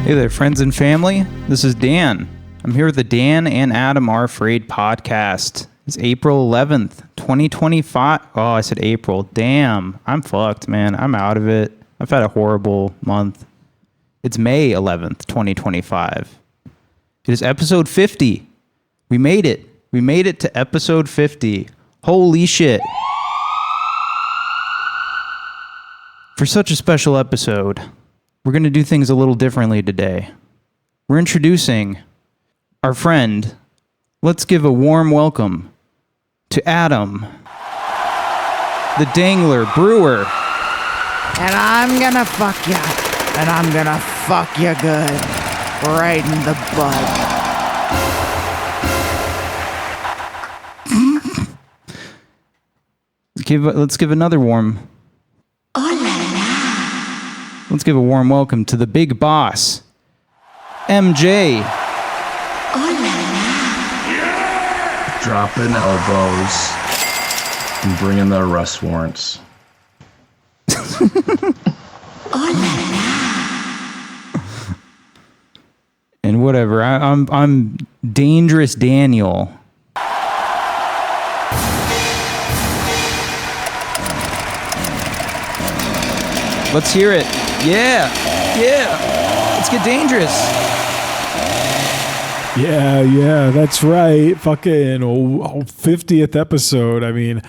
Hey there, friends and family. This is Dan. I'm here with the Dan and Adam Are Afraid podcast. It's April 11th, 2025. Oh, I said April. Damn, I'm fucked, man. I'm out of it. I've had a horrible month. It's May 11th, 2025. It is episode 50. We made it. We made it to episode 50. Holy shit. For such a special episode, we're going to do things a little differently today. We're introducing our friend. Let's give a warm welcome to Adam, the Dangler Brewer. And I'm gonna fuck ya. And I'm gonna fuck you good. Right in the butt. Let's give another warm... Let's give a warm welcome to the big boss, MJ. Dropping elbows and bringing the arrest warrants. And whatever, I'm Dangerous Daniel. Let's hear it. Yeah. Let's get dangerous. Yeah, that's right. Fucking 50th episode. I mean,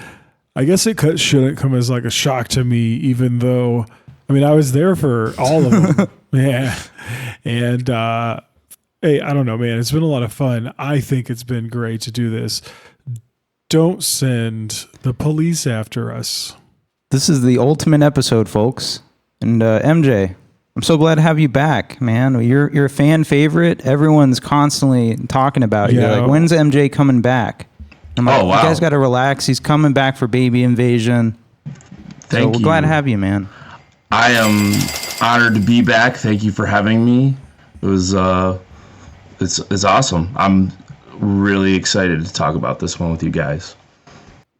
I guess it shouldn't come as like a shock to me, even though, I mean, I was there for all of them. Yeah. And, hey, I don't know, man. It's been a lot of fun. I think it's been great to do this. Don't send the police after us. This is the ultimate episode, folks. And MJ, I'm so glad to have you back, man. You're a fan favorite. Everyone's constantly talking about you. Like, when's MJ coming back? I'm like, wow. You guys got to relax. He's coming back for Baby Invasion. Thank you. We're glad to have you, man. I am honored to be back. Thank you for having me. It was it's awesome. I'm really excited to talk about this one with you guys.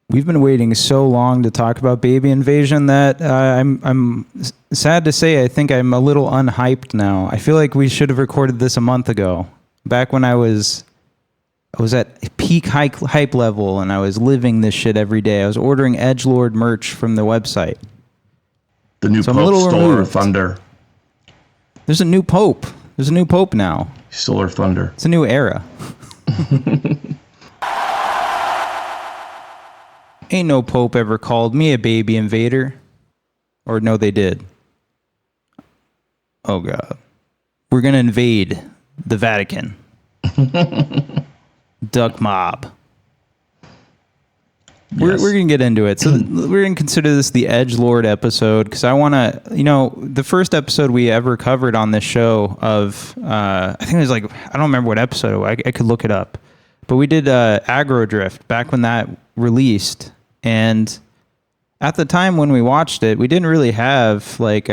We've been waiting so long to talk about Baby Invasion that I'm sad to say I think I'm a little unhyped now. I feel like we should have recorded this a month ago, back when I was at peak hype level and I was living this shit every day. I was ordering edgelord merch from the website. The new Pope stole our thunder. There's a new Pope. There's a new Pope now. He stole our thunder. It's a new era. Ain't no Pope ever called me a baby invader. Or no, they did. Oh, God. We're going to invade the Vatican. Duck mob. Yes. We're going to get into it. So we're going to consider this the edgelord episode because I want to, the first episode we ever covered on this show of, I think it was like, I don't remember what episode, I could look it up. But we did Aggro Drift back when that released. And at the time when we watched it, we didn't really have like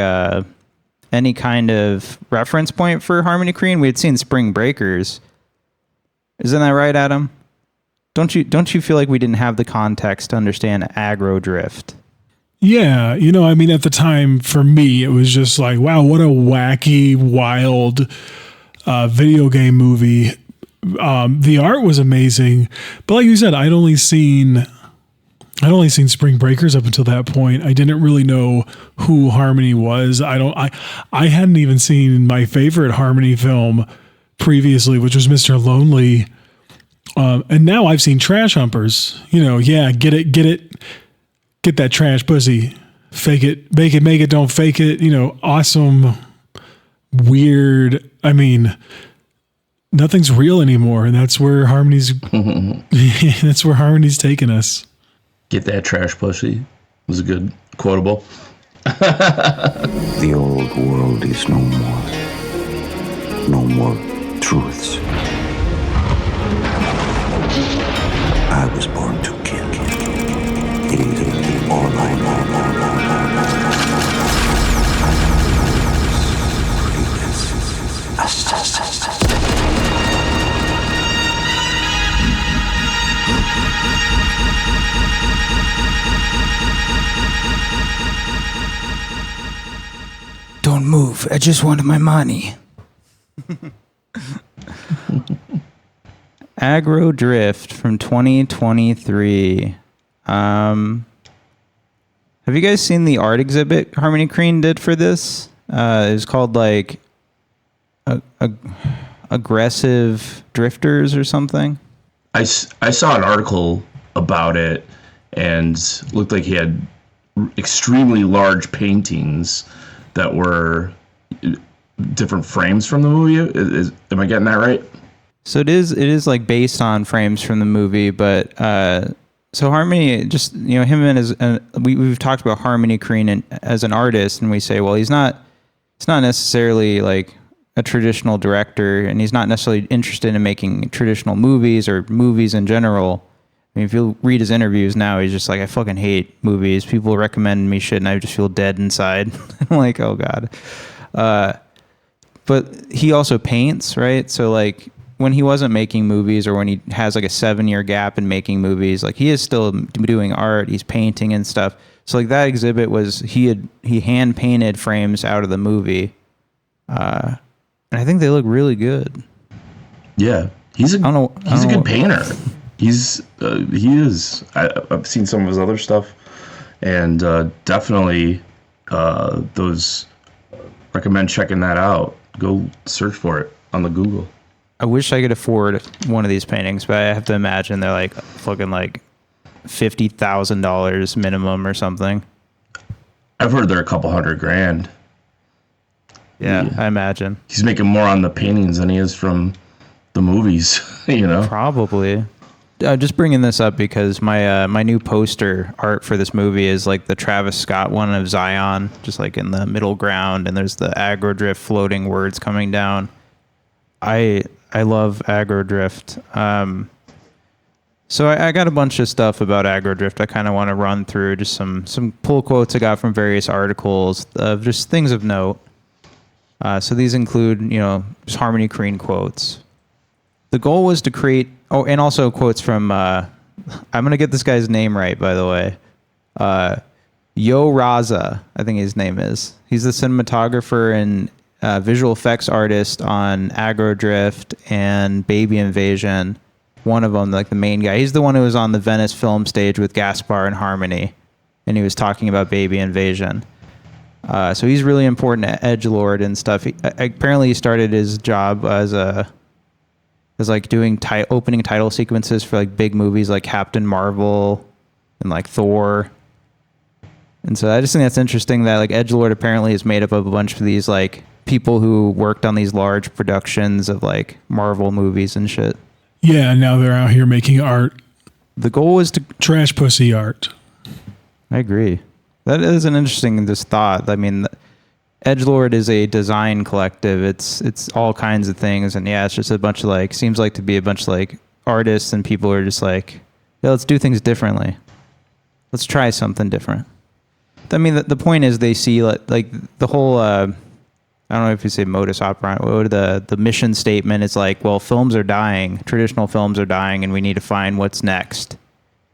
any kind of reference point for Harmony Korine. We had seen Spring Breakers. Isn't that right, Adam? Don't you feel like we didn't have the context to understand Aggro Drift? Yeah, I mean, at the time for me, it was just like, wow, what a wacky, wild video game movie. The art was amazing, but like you said, I'd only seen Spring Breakers up until that point. I didn't really know who Harmony was. I hadn't even seen my favorite Harmony film previously, which was Mr. Lonely. And now I've seen Trash Humpers. Get that trash pussy. Fake it, make it, don't fake it. Awesome, weird. I mean, nothing's real anymore, and that's where Harmony's taking us. Get that trash pussy was a good quotable. The old world is no more. No more truths. I was born to kill. All I know. Don't move. I just wanted my money. Aggro Drift from 2023. Have you guys seen the art exhibit Harmony Korine did for this? It was called like Aggressive Drifters or something. I saw an article about it, and looked like he had extremely large paintings that were different frames from the movie. Am I getting that right? So it is like based on frames from the movie, but so Harmony, just, you know, him and his, we've talked about Harmony Korine as an artist, and we say, well, he's not necessarily like a traditional director, and he's not necessarily interested in making traditional movies or movies in general. I mean, if you read his interviews now, he's just like, I fucking hate movies. People recommend me shit, and I just feel dead inside. I'm like, oh God. But he also paints, right? So like, when he wasn't making movies, or when he has like a 7-year gap in making movies, like he is still doing art, he's painting and stuff. So like that exhibit was, he hand painted frames out of the movie. And I think they look really good. Yeah. He's a good painter. He is. I've seen some of his other stuff, and definitely recommend checking that out. Go search for it on the Google. I wish I could afford one of these paintings, but I have to imagine they're like fucking like $50,000 minimum or something. I've heard they're a couple $100,000. Yeah, I imagine. He's making more on the paintings than he is from the movies, you know? Probably. Just bringing this up because my new poster art for this movie is like the Travis Scott one of Zion, just like in the middle ground, and there's the aggro drift floating words coming down. I love aggro drift. So I got a bunch of stuff about aggro drift. I kind of want to run through just some pull quotes I got from various articles of just things of note. So these include, you know, just Harmony Korine quotes. The goal was to create, and also quotes from, I'm going to get this guy's name right, by the way. Yo Raza, I think his name is. He's the cinematographer and visual effects artist on Aggro Drift and Baby Invasion. One of them, like the main guy. He's the one who was on the Venice film stage with Gaspar and Harmony, and he was talking about Baby Invasion. So he's really important at edgelord and stuff. Apparently he started his job as like doing opening title sequences for like big movies like Captain Marvel and like Thor. And so I just think that's interesting that like edgelord apparently is made up of a bunch of these like people who worked on these large productions of like Marvel movies and shit. Yeah, and now they're out here making art. The goal was to trash pussy art. I agree. That is an interesting just thought. I mean, edgelord is a design collective. It's all kinds of things, and yeah, it's just a bunch of like, seems like to be a bunch of like artists and people who are just like, yeah, let's do things differently. Let's try something different. I mean, the point is they see like the whole, I don't know if you say modus operandi, the mission statement is like, well, films are dying, traditional films are dying, and we need to find what's next.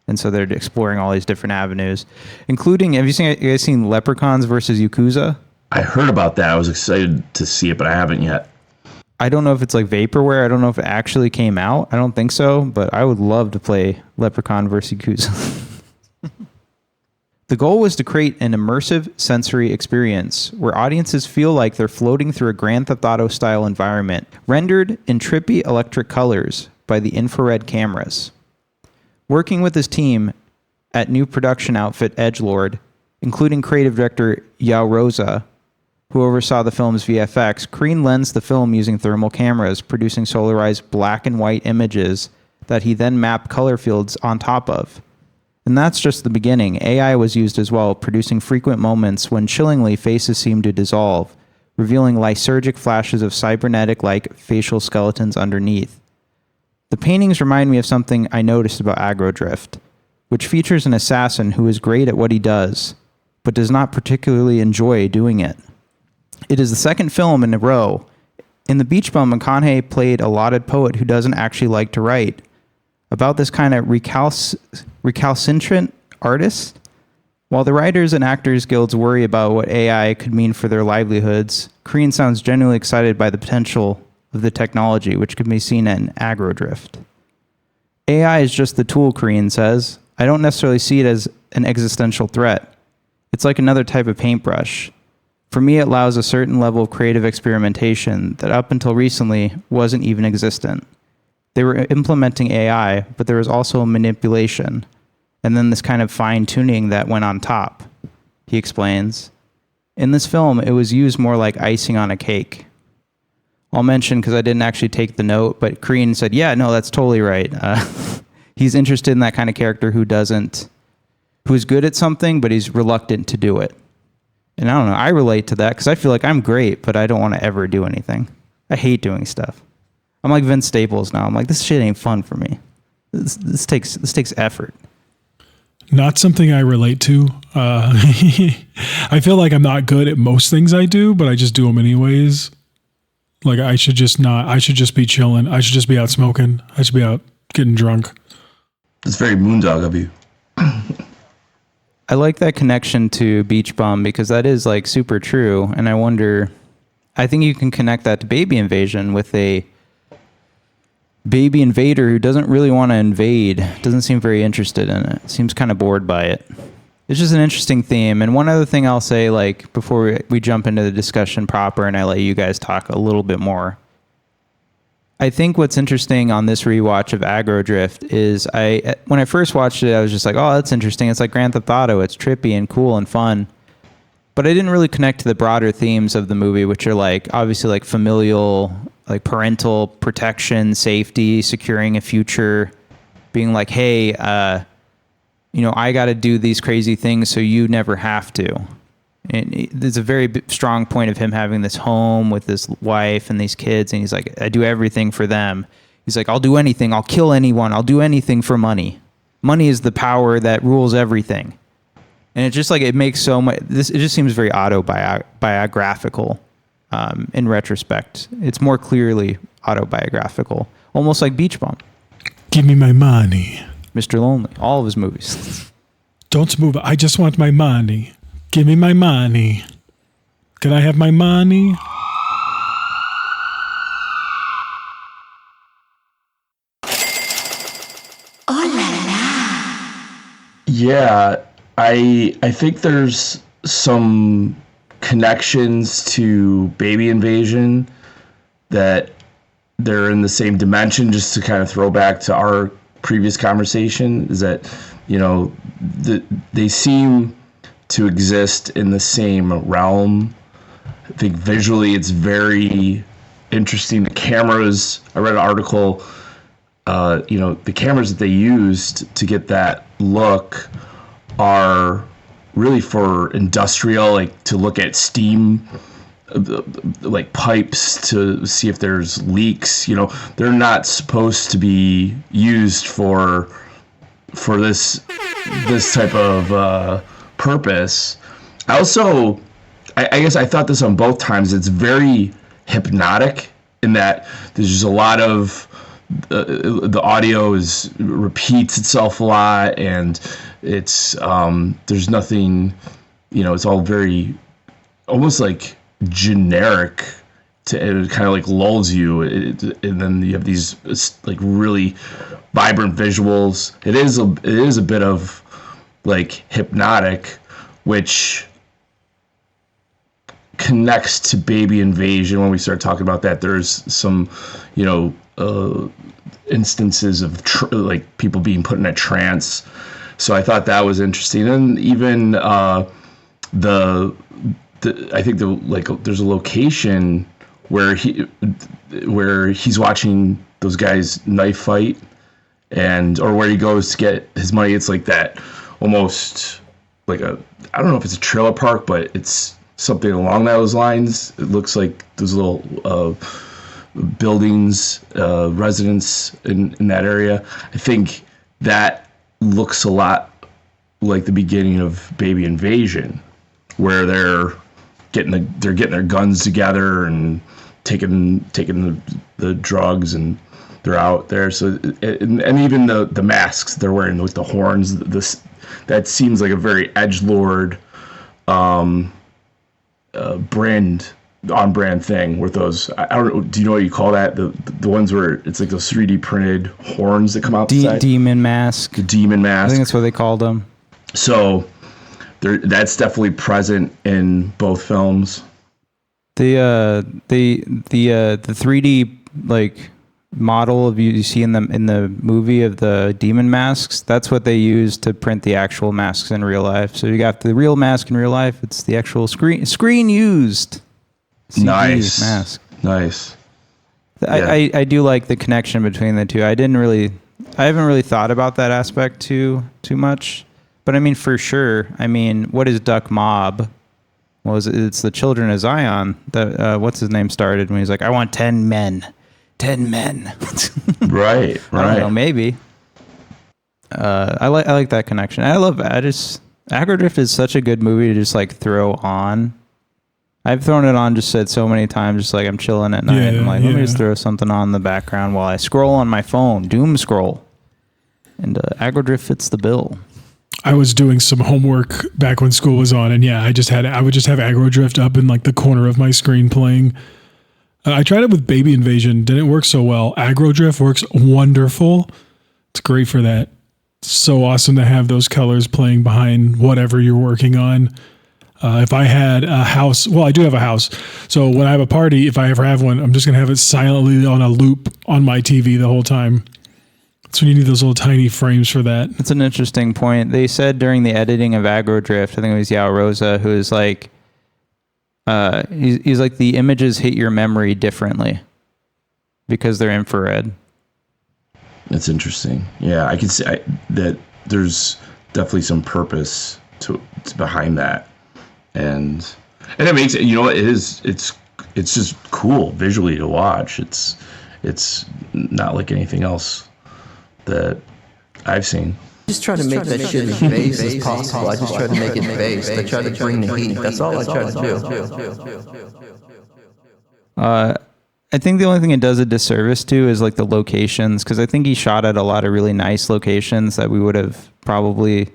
And so they're exploring all these different avenues, including, you guys seen Leprechauns versus Yakuza? I heard about that. I was excited to see it, but I haven't yet. I don't know if it's like vaporware. I don't know if it actually came out. I don't think so, but I would love to play Leprechaun versus Yakuza. The goal was to create an immersive sensory experience where audiences feel like they're floating through a Grand Theft Auto style environment, rendered in trippy electric colors by the infrared cameras. Working with his team at new production outfit edgelord, including creative director Yao Rosa, who oversaw the film's VFX, Korine lensed the film using thermal cameras, producing solarized black and white images that he then mapped color fields on top of. And that's just the beginning. AI was used as well, producing frequent moments when chillingly faces seemed to dissolve, revealing lysergic flashes of cybernetic-like facial skeletons underneath. The paintings remind me of something I noticed about Aggro Drift, which features an assassin who is great at what he does, but does not particularly enjoy doing it. It is the second film in a row. In The Beach Bum, McConaughey played a lauded poet who doesn't actually like to write. About this kind of recalcitrant artist, while the writers and actors guilds worry about what AI could mean for their livelihoods, Korine sounds genuinely excited by the potential of the technology, which can be seen in agrodrift. AI is just the tool, Korine says. I don't necessarily see it as an existential threat. It's like another type of paintbrush. For me, it allows a certain level of creative experimentation that up until recently wasn't even existent. They were implementing AI, but there was also manipulation, and then this kind of fine-tuning that went on top, he explains. In this film, it was used more like icing on a cake. I'll mention, because I didn't actually take the note, but Korine said, yeah, no, that's totally right. He's interested in that kind of character who is good at something, but he's reluctant to do it. And I don't know, I relate to that because I feel like I'm great, but I don't want to ever do anything. I hate doing stuff. I'm like Vince Staples now. I'm like, this shit ain't fun for me. This takes effort. Not something I relate to. I feel like I'm not good at most things I do, but I just do them anyways. Like I should just be chilling. I should just be out smoking. I should be out getting drunk. It's very moondog of you. I like that connection to Beach Bum because that is like super true. And I think you can connect that to Baby Invasion with a baby invader who doesn't really want to invade, doesn't seem very interested in it, seems kind of bored by it. It's just an interesting theme. And one other thing I'll say, like before we jump into the discussion proper and I let you guys talk a little bit more, I think what's interesting on this rewatch of Agrodrift is when I first watched it, I was just like, oh, that's interesting. It's like Grand Theft Auto. It's trippy and cool and fun. But I didn't really connect to the broader themes of the movie, which are like obviously like familial, like parental protection, safety, securing a future, being like, hey, I got to do these crazy things so you never have to. And there's a very strong point of him having this home with his wife and these kids. And he's like, I do everything for them. He's like, I'll do anything. I'll kill anyone. I'll do anything for money. Money is the power that rules everything. And it's just like, it makes so much, it just seems very autobiographical in retrospect. It's more clearly autobiographical, almost like Beach Bum. Give me my money. Mr. Lonely, all of his movies. Don't move. I just want my money. Give me my money. Can I have my money? Oh la la. Yeah, I think there's some connections to Baby Invasion that they're in the same dimension, just to kind of throw back to our previous conversation, is that, they seem to exist in the same realm. I think visually it's very interesting. The cameras, I read an article, the cameras that they used to get that look are really for industrial, like to look at steam, like pipes to see if there's leaks. They're not supposed to be used for this type of purpose. I guess I thought this on both times. It's very hypnotic in that there's just a lot of the audio repeats itself a lot, and it's there's nothing, it's all very almost like generic. It kind of like lulls you, and then you have these like really vibrant visuals. It is a bit of like hypnotic, which connects to Baby Invasion. When we start talking about that, there's some instances of like people being put in a trance. So I thought that was interesting. And even I think there's a location where he's watching those guys knife fight, or where he goes to get his money. It's like that, almost like I don't know if it's a trailer park, but it's something along those lines. It looks like those little buildings, residents in that area. I think that looks a lot like the beginning of Baby Invasion, where they're getting their guns together and taking the drugs, and they're out there. So and even the masks they're wearing with the horns, that seems like a very edgelord brand on brand thing with those. I don't know. Do you know what you call that? The ones where it's like those 3D printed horns that come out the side? Demon mask. The demon mask. I think that's what they called them. So that's definitely present in both films. The 3D like model of you see in the movie of the demon masks, that's what they use to print the actual masks in real life. So you got the real mask in real life, it's the actual screen used CG mask. Nice. I do like the connection between the two. I haven't really thought about that aspect too much, but I mean, for sure, I mean, what is Duck Mob? Well, it's the Children of Zion that what's his name started when he's like, I want 10 men. 10 men. Right. I don't know, maybe. I like that connection. Agrodrift is such a good movie to just like throw on. I've thrown it on just said so many times, just like I'm chilling at night. I'm like, let me just throw something on in the background while I scroll on my phone, doom scroll. And Agrodrift fits the bill. I was doing some homework back when school was on, and I would just have Agrodrift up in like the corner of my screen playing. I tried it with Baby Invasion, didn't work so well. Agrodrift works wonderful. It's great for that. It's so awesome to have those colors playing behind whatever you're working on. If I had a house, well, I do have a house. So when I have a party, if I ever have one, I'm just going to have it silently on a loop on my TV the whole time. So you need those little tiny frames for that. That's an interesting point. They said during the editing of Agrodrift, I think it was Yao Rosa, who is like, he's like, the images hit your memory differently because they're infrared. That's interesting. Yeah, I can see that there's definitely some purpose to behind that, and it makes it. You know, it's just cool visually to watch. It's not like anything else that I've seen. Just try to make that shit as base as possible. I just try to make it base. I try to bring the heat. That's all I try to do. I think the only thing it does a disservice to is like the locations, because I think he shot at a lot of really nice locations that we would have probably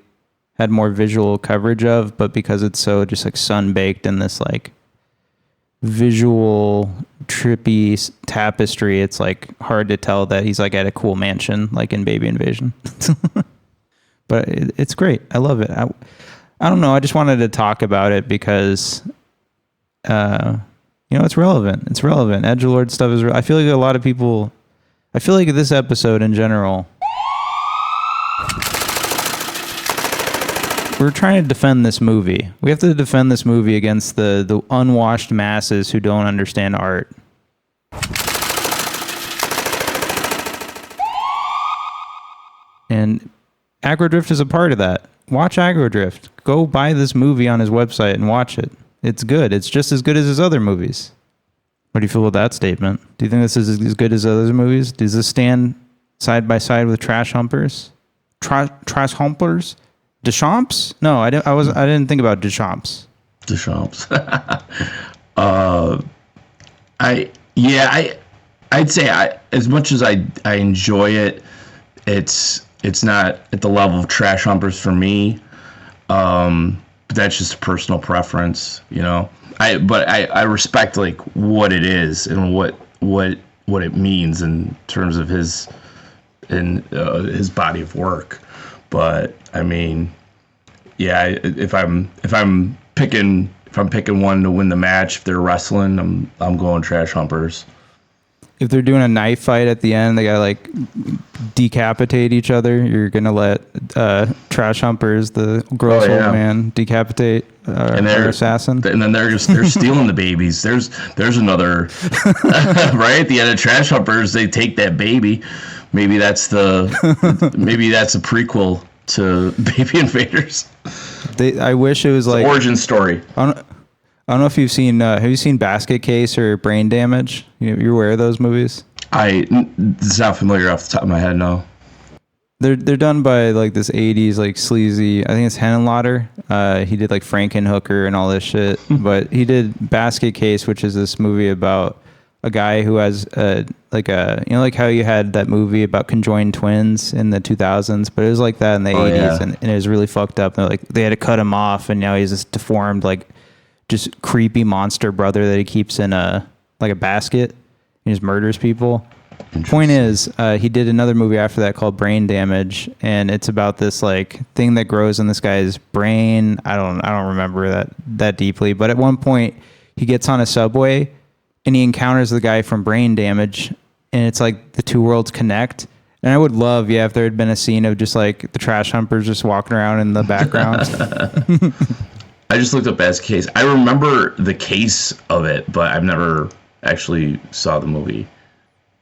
had more visual coverage of, but because it's so just like sun-baked in this like visual trippy tapestry, it's like hard to tell that he's like at a cool mansion like in Baby Invasion. But it's great. I love it. I don't know. I just wanted to talk about it because, it's relevant. It's relevant. Edgelord stuff is I feel like a lot of people, I feel like this episode in general, we're trying to defend this movie. We have to defend this movie against the unwashed masses who don't understand art. And Agrodrift is a part of that. Watch Agrodrift. Go buy this movie on his website and watch it. It's good. It's just as good as his other movies. What do you feel about that statement? Do you think this is as good as other movies? Does this stand side by side with Trash Humpers? Trash Humpers? Deschamps? No, I didn't think about Deschamps. Deschamps. I'd say as much as I enjoy it, it's not at the level of Trash Humpers for me. But that's just a personal preference, you know. I respect like what it is and what it means in terms of his body of work. But I mean, yeah, if I'm picking one to win the match, if they're wrestling, I'm going Trash Humpers. If they're doing a knife fight at the end, they gotta like decapitate each other. You're gonna let Trash Humpers, the gross old man, decapitate their assassin, and then they're stealing the babies. There's another right at the end of Trash Humpers. They take that baby. Maybe that's a prequel to Baby Invaders. I wish it was like origin story. I don't know if you've seen. Have you seen Basket Case or Brain Damage? You're aware of those movies? It's not familiar off the top of my head. No. They're done by like this '80s like sleazy. I think it's Henenlotter. He did like Frankenhooker and all this shit. But he did Basket Case, which is this movie about a guy who has like how you had that movie about conjoined twins in the 2000s, but it was like that in the 80s, and it was really fucked up. And they had to cut him off, and now he's this deformed like just creepy monster brother that he keeps in a basket. He just murders people. Point is, he did another movie after that called Brain Damage, and it's about this like thing that grows in this guy's brain. I don't remember that deeply, but at one point he gets on a subway and he encounters the guy from Brain Damage, and it's like the two worlds connect. And I would love, if there had been a scene of just like the trash humpers just walking around in the background. I just looked up as case. I remember the case of it, but I've never actually saw the movie.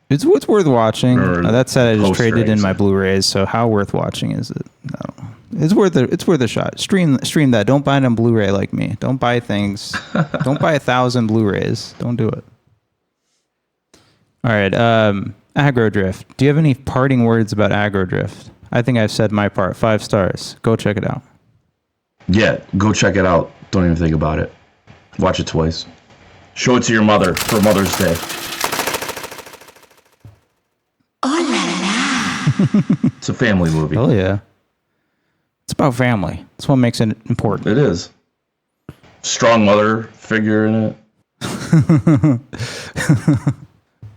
It's worth watching. That said, I just traded in my exit. Blu-rays, so how worth watching is it? I don't know. It's worth a shot. Stream that. Don't buy it on Blu-ray like me. Don't buy things. Don't buy 1,000 Blu-rays. Don't do it. All right. Aggro Drift. Do you have any parting words about Aggro Drift? I think I've said my part. 5 stars. Go check it out. Yeah, go check it out. Don't even think about it. Watch it twice. Show it to your mother for Mother's Day. It's a family movie. Oh yeah. It's about family. That's what makes it important. It is. Strong mother figure in it.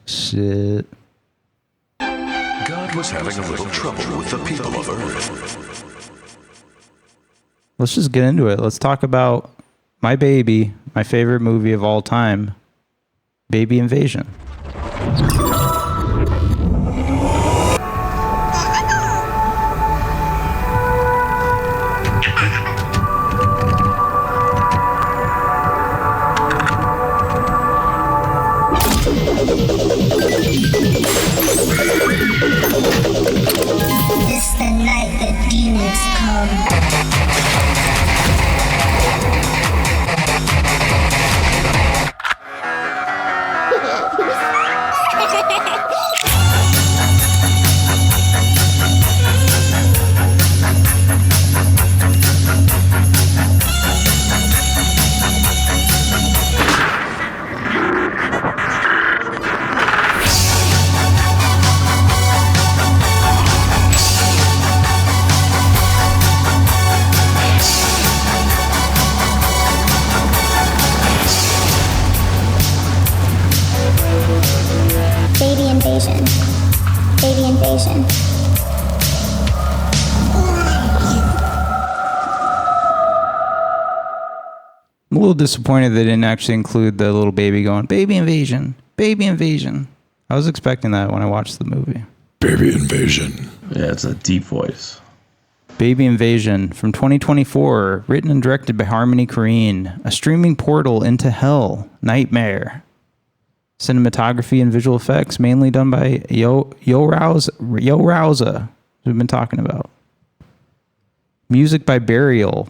Shit. God was having a little trouble with the people of Earth. Let's just get into it. Let's talk about my baby, my favorite movie of all time, Baby Invasion. It's the night that demons come. Baby invasion. Baby invasion. I'm a little disappointed they didn't actually include the little baby going, Baby Invasion, Baby Invasion. I was expecting that when I watched the movie. Baby Invasion. Yeah, it's a deep voice. Baby Invasion from 2024, written and directed by Harmony Korine, a streaming portal into hell, nightmare. Cinematography and visual effects mainly done by Yo Rauza, we've been talking about. Music by Burial.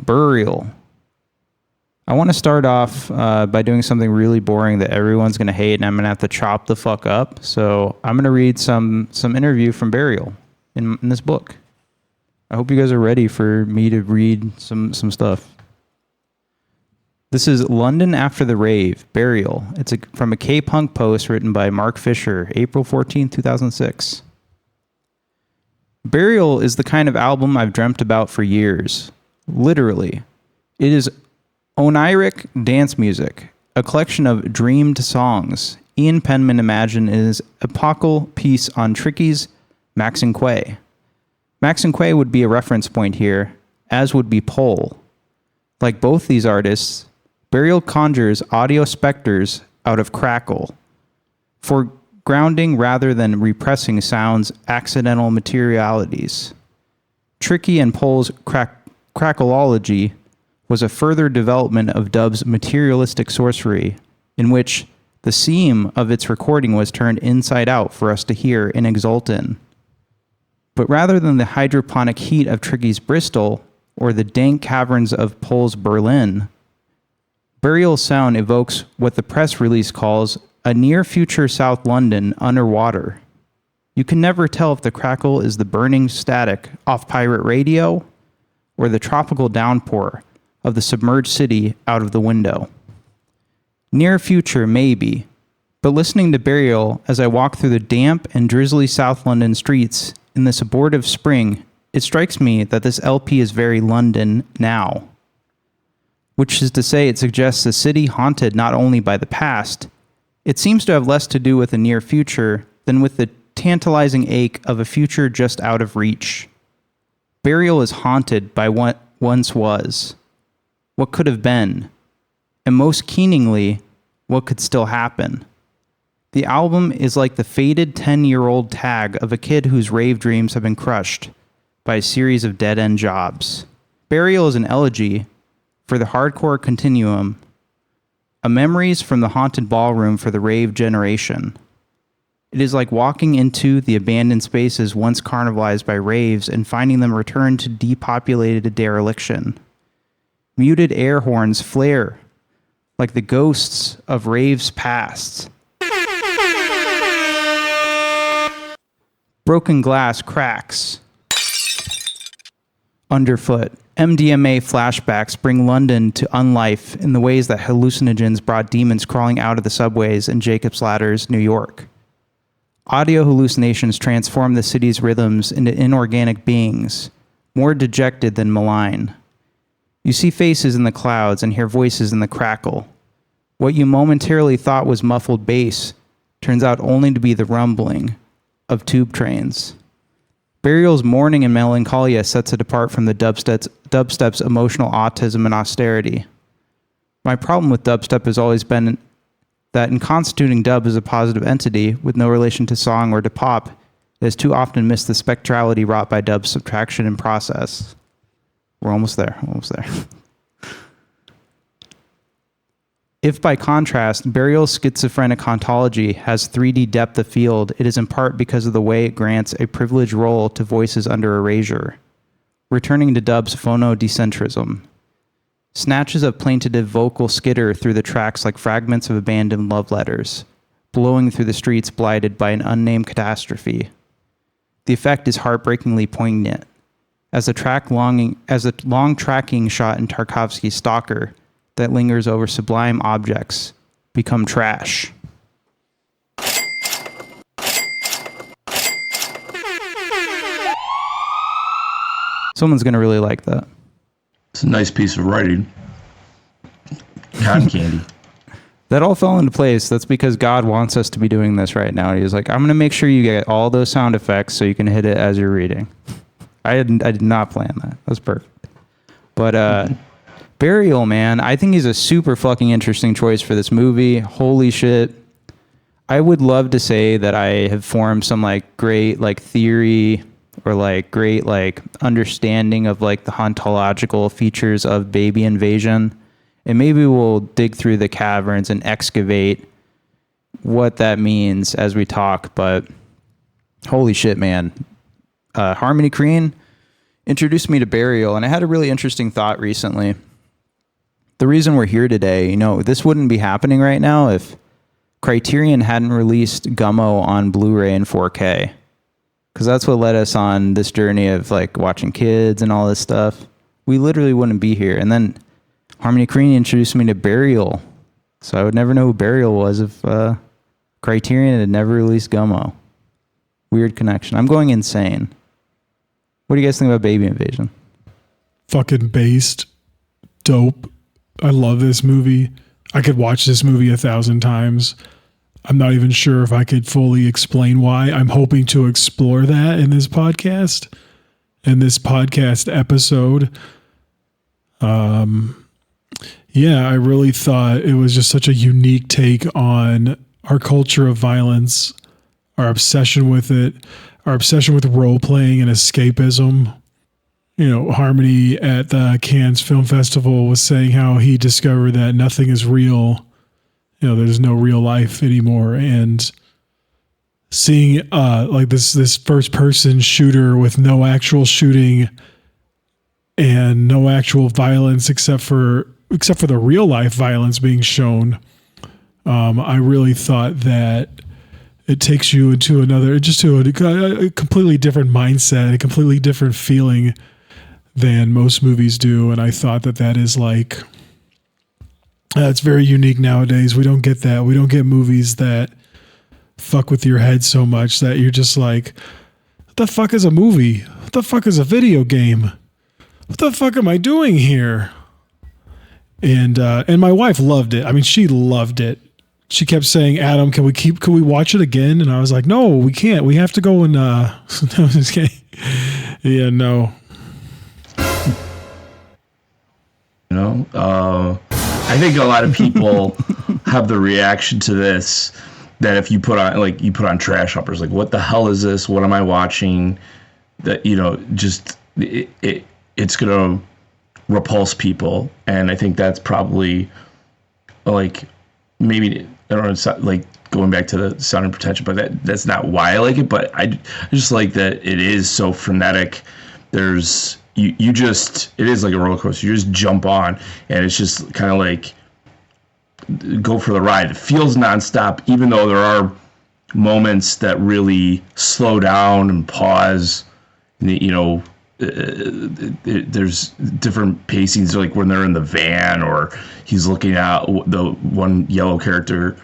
I want to start off by doing something really boring that everyone's going to hate, and I'm going to have to chop the fuck up. So I'm going to read some interview from Burial in this book. I hope you guys are ready for me to read some stuff. This is London After the Rave, Burial. It's from a K-Punk post written by Mark Fisher, April 14, 2006. Burial is the kind of album I've dreamt about for years. Literally. It is oniric dance music, a collection of dreamed songs Ian Penman imagined in his epochal piece on Tricky's Max and Quay. Max and Quay would be a reference point here, as would be Pole. Like both these artists, Burial conjures audio specters out of crackle, for grounding rather than repressing sounds' accidental materialities. Tricky and Pole's crackleology was a further development of Dub's materialistic sorcery, in which the seam of its recording was turned inside out for us to hear and exult in. But rather than the hydroponic heat of Tricky's Bristol or the dank caverns of Pole's Berlin, Burial's sound evokes what the press release calls a near-future South London underwater. You can never tell if the crackle is the burning static off pirate radio or the tropical downpour of the submerged city out of the window. Near future, maybe, but listening to Burial as I walk through the damp and drizzly South London streets in this abortive spring, it strikes me that this LP is very London now. which is to say it suggests a city haunted not only by the past, it seems to have less to do with the near future than with the tantalizing ache of a future just out of reach. Burial is haunted by what once was, what could have been, and most keeningly, what could still happen. The album is like the faded 10-year-old tag of a kid whose rave dreams have been crushed by a series of dead-end jobs. Burial is an elegy for the hardcore continuum, a memories from the haunted ballroom for the rave generation. It is like walking into the abandoned spaces once carnivalized by raves and finding them return to depopulated dereliction. Muted air horns flare like the ghosts of raves past. Broken glass cracks underfoot. MDMA flashbacks bring London to unlife in the ways that hallucinogens brought demons crawling out of the subways in Jacob's Ladder's New York. Audio hallucinations transform the city's rhythms into inorganic beings, more dejected than malign. You see faces in the clouds and hear voices in the crackle. What you momentarily thought was muffled bass turns out only to be the rumbling of tube trains. Burial's mourning and melancholia sets it apart from the dubstep's emotional autism and austerity. My problem with dubstep has always been that in constituting dub as a positive entity with no relation to song or to pop, it has too often missed the spectrality wrought by dub's subtraction and process. We're almost there. If by contrast, Burial's schizophrenic hauntology has 3D depth of field, it is in part because of the way it grants a privileged role to voices under erasure, returning to dub's phonodecentrism. Snatches of plaintive vocal skitter through the tracks like fragments of abandoned love letters, blowing through the streets blighted by an unnamed catastrophe. The effect is heartbreakingly poignant, as a long tracking shot in Tarkovsky's Stalker that lingers over sublime objects become trash. Someone's going to really like that. It's a nice piece of writing. Cotton candy. That all fell into place. That's because God wants us to be doing this right now. He was like, I'm going to make sure you get all those sound effects so you can hit it as you're reading. I did not plan that. That's perfect. But Burial, man, I think he's a super fucking interesting choice for this movie. Holy shit. I would love to say that I have formed some like great like theory or like great like understanding of like the hauntological features of Baby Invasion. And maybe we'll dig through the caverns and excavate what that means as we talk. But holy shit, man. Harmony Korine introduced me to Burial, and I had a really interesting thought recently. The reason we're here today, you know, this wouldn't be happening right now if Criterion hadn't released Gummo on Blu-ray and 4K. Because that's what led us on this journey of like watching kids and all this stuff. We literally wouldn't be here. And then Harmony Korine introduced me to Burial. So I would never know who Burial was if Criterion had never released Gummo. Weird connection. I'm going insane. What do you guys think about Baby Invasion? Fucking based. Dope. I love this movie. I could watch this movie 1,000 times. I'm not even sure if I could fully explain why. I'm hoping to explore that in this podcast, episode. Yeah, I really thought it was just such a unique take on our culture of violence, our obsession with it, our obsession with role playing and escapism. You know, Harmony at the Cannes Film Festival was saying how he discovered that nothing is real. You know, there's no real life anymore. And seeing like this first person shooter with no actual shooting and no actual violence except for the real life violence being shown, I really thought that it takes you into a completely different mindset, a completely different feeling than most movies do. And I thought that is like, it's very unique nowadays. We don't get that. We don't get movies that fuck with your head so much that you're just like, what the fuck is a movie? What the fuck is a video game? What the fuck am I doing here? And my wife loved it. I mean, she loved it. She kept saying, Adam, can we watch it again? And I was like, no, we can't. We have to go and, yeah, no. You know, I think a lot of people have the reaction to this that if you put on Trash Hoppers, like, what the hell is this? What am I watching? That, you know, just it's gonna repulse people, and I think that's probably like maybe I don't know, it's like going back to the Sound and Pretension, but that's not why I like it. But I just like that it is so frenetic. There's you just, it is like a roller coaster. You just jump on, and it's just kind of like go for the ride. It feels nonstop, even though there are moments that really slow down and pause. You know, there's different pacings, like when they're in the van or he's looking out. The one yellow character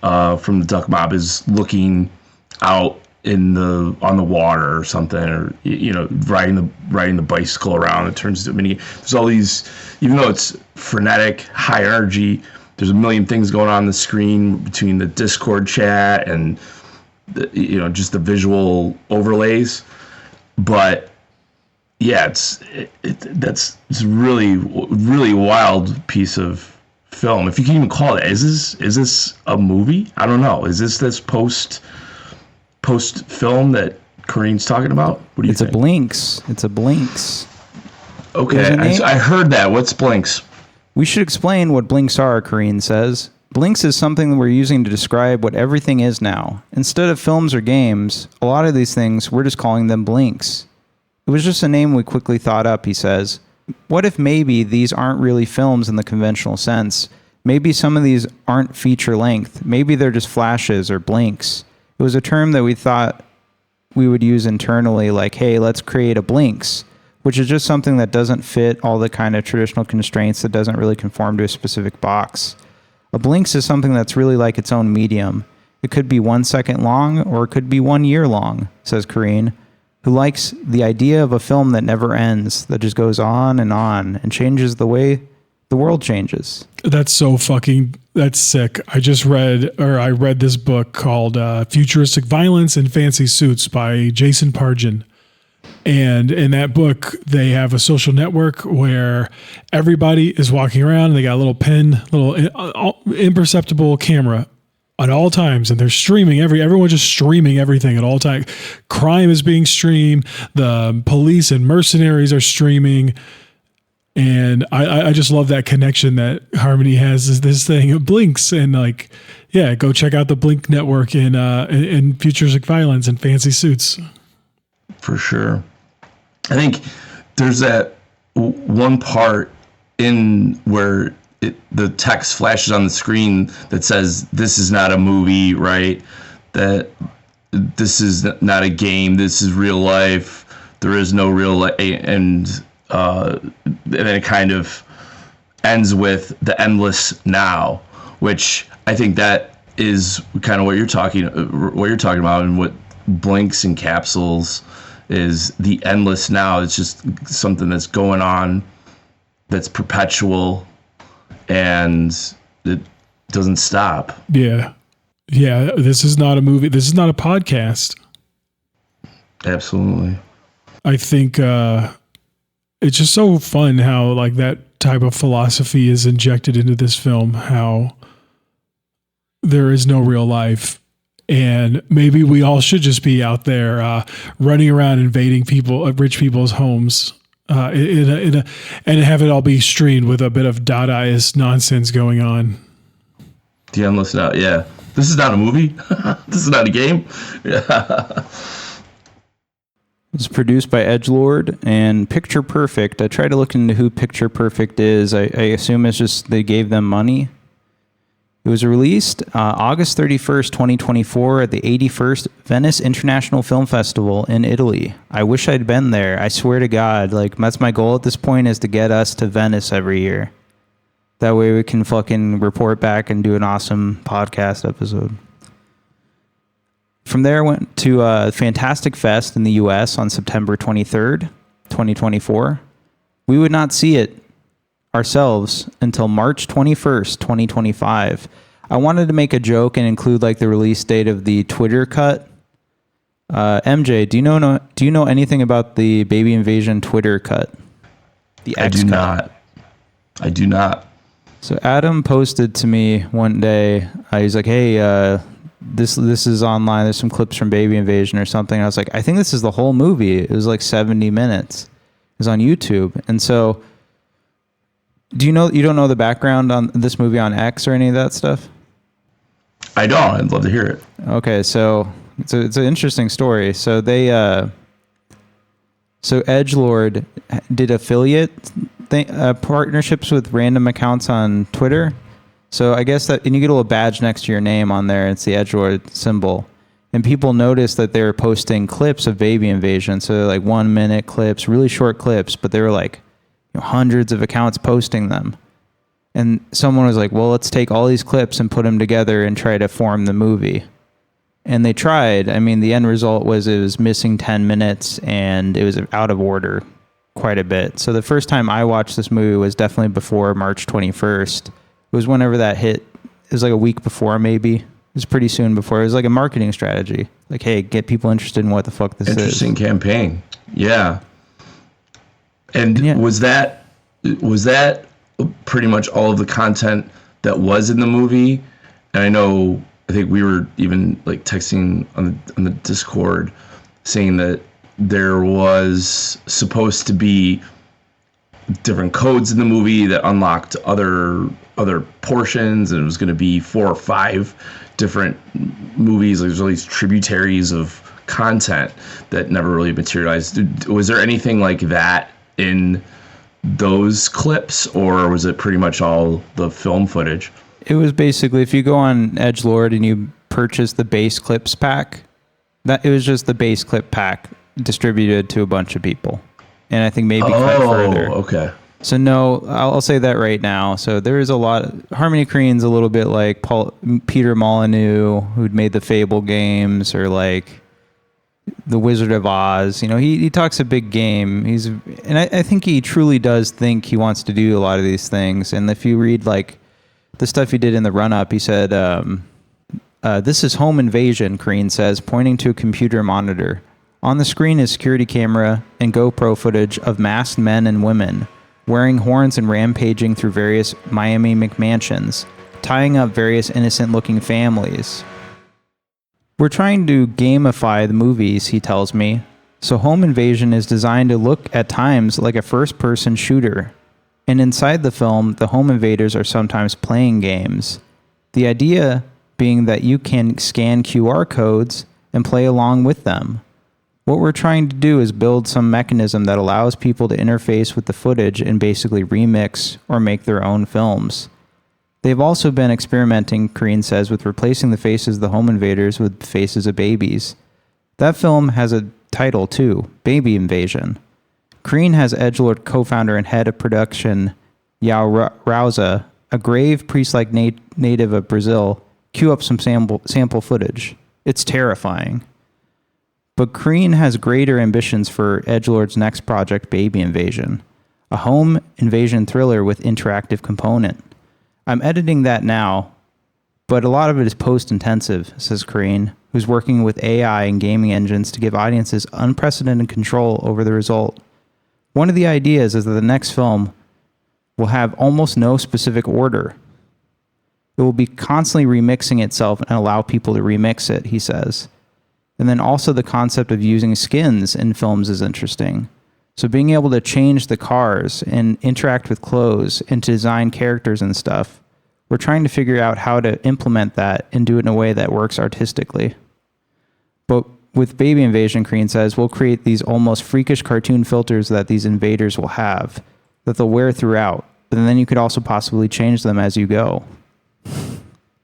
from the Duck Mob is looking out on the water or something, or, you know, riding the bicycle around. It turns into a mini. There's all these, even though it's frenetic, high energy, there's a million things going on the screen between the Discord chat and just the visual overlays. But yeah, it's really, really wild piece of film, if you can even call it. Is this a movie? I don't know. Is this post film that Korine's talking about? What do you think? It's a Blinks. Okay, I heard that. What's Blinks? We should explain what blinks are, Korine says. Blinks is something that we're using to describe what everything is now. Instead of films or games, a lot of these things, we're just calling them blinks. It was just a name we quickly thought up, he says. What if maybe these aren't really films in the conventional sense? Maybe some of these aren't feature length. Maybe they're just flashes or blinks. It was a term that we thought we would use internally, like, hey, let's create a blinks, which is just something that doesn't fit all the kind of traditional constraints, that doesn't really conform to a specific box. A blinks is something that's really like its own medium. It could be 1 second long, or it could be 1 year long, says Korine, who likes the idea of a film that never ends, that just goes on and changes the way the world changes. That's sick. I read this book called Futuristic Violence and Fancy Suits by Jason Pargin. And in that book, they have a social network where everybody is walking around and they got a little imperceptible camera at all times, and they're streaming everyone's just streaming everything at all times. Crime is being streamed. The police and mercenaries are streaming. And I just love that connection that Harmony has, this thing of Blinks, and like, yeah, go check out the Blink network in Futuristic Violence and Fancy Suits. For sure. I think there's that one part in where the text flashes on the screen that says, this is not a movie, right? That this is not a game. This is real life. There is no real life. And then it kind of ends with the endless now, which I think that is kind of what you're talking about, and what Blinks and Capsules is, the endless now. It's just something that's going on, that's perpetual, and it doesn't stop. Yeah. This is not a movie. This is not a podcast. Absolutely. I think it's just so fun how like that type of philosophy is injected into this film, how there is no real life. And maybe we all should just be out there running around invading rich people's homes, and have it all be streamed with a bit of Dadaist nonsense going on. The endless now, yeah. This is not a movie. This is not a game. Yeah. It's produced by Edgelord and Picture Perfect. I tried to look into who Picture Perfect is. I assume it's just they gave them money. It was released August 31st, 2024 at the 81st Venice International Film Festival in Italy. I wish I'd been there. I swear to God, like, that's my goal at this point, is to get us to Venice every year. That way we can fucking report back and do an awesome podcast episode. From there, I went to Fantastic Fest in the US on September 23rd, 2024. We would not see it. ourselves until March 21st, 2025. I wanted to make a joke and include like the release date of the Twitter cut. MJ, do you know anything about the Baby Invasion Twitter cut? The X cut? I do not. So Adam posted to me one day. He's like, "Hey, this is online. There's some clips from Baby Invasion or something." And I was like, "I think this is the whole movie." It was like 70 minutes. It was on YouTube. And so, you don't know the background on this movie on X or any of that stuff? I don't. I'd love to hear it. Okay, so it's an interesting story. So they so Edgelord did affiliate partnerships with random accounts on Twitter. So I guess and you get a little badge next to your name on there. It's the Edgelord symbol. And people noticed that they were posting clips of Baby Invasion. So they're like 1 minute clips, really short clips, but they were like hundreds of accounts posting them. And someone was like, well, let's take all these clips and put them together and try to form the movie. And they tried. I mean, the end result was it was missing 10 minutes and it was out of order quite a bit. So the first time I watched this movie was definitely before March 21st. It was whenever that hit. It was like a week before, maybe. It was pretty soon before. It was like a marketing strategy. Like, hey, get people interested in what the fuck this is. Interesting campaign. Yeah. And was that pretty much all of the content that was in the movie? And I think we were even like texting on the Discord saying that there was supposed to be different codes in the movie that unlocked other portions, and it was going to be 4 or 5 different movies. There's all these tributaries of content that never really materialized. Was there anything like that in those clips, or was it pretty much all the film footage? It was basically, if you go on Edgelord and you purchase the base clips pack, it was just the base clip pack distributed to a bunch of people. And I think maybe cut further. Okay. So no, I'll say that right now. So there is a lot. Harmony Korine's a little bit like Peter Molyneux, who'd made the Fable games, or like the Wizard of Oz. He talks a big game. And I think he truly does think he wants to do a lot of these things. And if you read like the stuff he did in the run-up, he said, this is home invasion, Korine says, pointing to a computer monitor. On the screen is security camera and GoPro footage of masked men and women wearing horns and rampaging through various Miami McMansions, tying up various innocent-looking families. We're trying to gamify the movies, he tells me, so Home Invasion is designed to look at times like a first-person shooter. And inside the film, the home invaders are sometimes playing games. The idea being that you can scan QR codes and play along with them. What we're trying to do is build some mechanism that allows people to interface with the footage and basically remix or make their own films. They've also been experimenting, Korine says, with replacing the faces of the home invaders with the faces of babies. That film has a title too, Baby Invasion. Korine has Edgelord co-founder and head of production Yao Rauza, a grave priest-like native of Brazil, cue up some sample footage. It's terrifying. But Korine has greater ambitions for Edgelord's next project, Baby Invasion, a home invasion thriller with interactive component. I'm editing that now, but a lot of it is post-intensive, says Korine, who's working with AI and gaming engines to give audiences unprecedented control over the result. One of the ideas is that the next film will have almost no specific order. It will be constantly remixing itself and allow people to remix it, he says. And then also the concept of using skins in films is interesting. So being able to change the cars and interact with clothes and to design characters and stuff, we're trying to figure out how to implement that and do it in a way that works artistically. But with Baby Invasion, Korine says, we'll create these almost freakish cartoon filters that these invaders will have, that they'll wear throughout, but then you could also possibly change them as you go.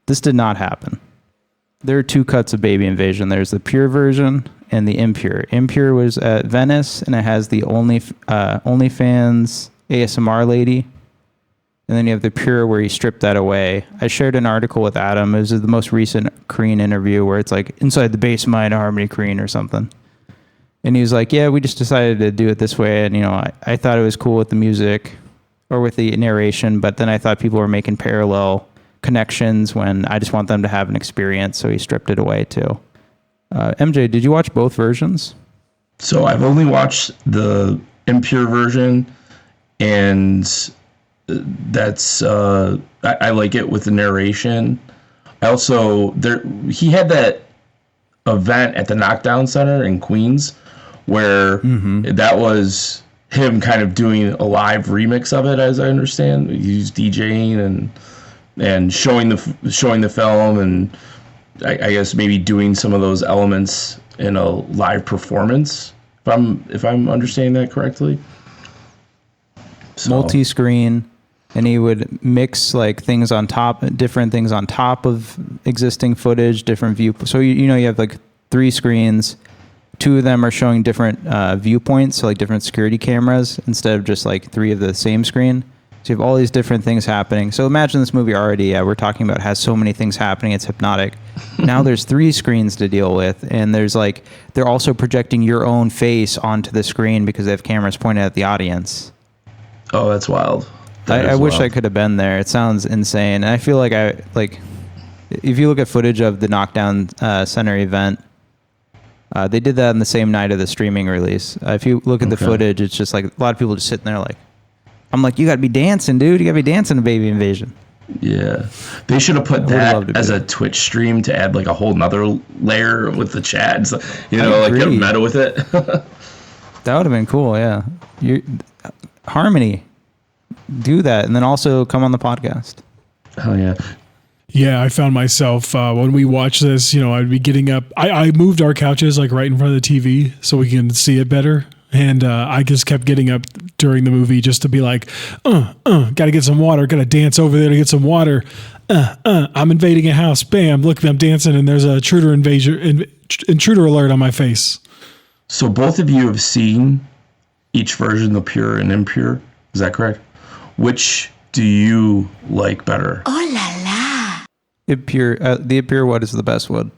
This did not happen. There are 2 cuts of Baby Invasion. There's the pure version and the impure. Impure was at Venice, and it has the OnlyFans ASMR lady. And then you have the pure where he stripped that away. I shared an article with Adam. It was the most recent Korine interview where it's like inside the base mind of Harmony Korine or something. And he was like, yeah, we just decided to do it this way. And, I thought it was cool with the music. or with the narration, but then I thought people were making parallel connections when I just want them to have an experience, so he stripped it away too. MJ, did you watch both versions? So I've only watched the impure version, and that's I like it with the narration. I also he had that event at the Knockdown Center in Queens where that was him kind of doing a live remix of it, as I understand. He's DJing and showing the film, and I guess maybe doing some of those elements in a live performance, if I'm understanding that correctly. So. Multi-screen, and he would mix like different things on top of existing footage, different view. So you have like 3 screens. 2 of them are showing different viewpoints, so like different security cameras instead of just like 3 of the same screen. So you have all these different things happening. So imagine this movie already, we're talking about, has so many things happening, it's hypnotic. Now there's 3 screens to deal with, and there's like, they're also projecting your own face onto the screen because they have cameras pointed at the audience. Oh, that's wild. I wish I could have been there. It sounds insane. And I feel like if you look at footage of the Knockdown Center event, they did that on the same night of the streaming release. If you look at the footage, it's just like a lot of people just sitting there like, I'm like, you got to be dancing, dude. You got to be dancing to Baby Invasion. Yeah. They should have put that as a Twitch stream to add like a whole nother layer with the chat. So, like get meta with it. That would have been cool, yeah. Harmony, do that, and then also come on the podcast. Hell yeah. Yeah, I found myself when we watch this, I'd be getting up. I moved our couches like right in front of the TV so we can see it better. And I just kept getting up during the movie just to be like, got to get some water, got to dance over there to get some water. I'm invading a house. Bam, look, I'm dancing, and there's a intruder alert on my face. So both of you have seen each version, the pure and impure. Is that correct? Which do you like better? Oh la la. The impure one is the best one.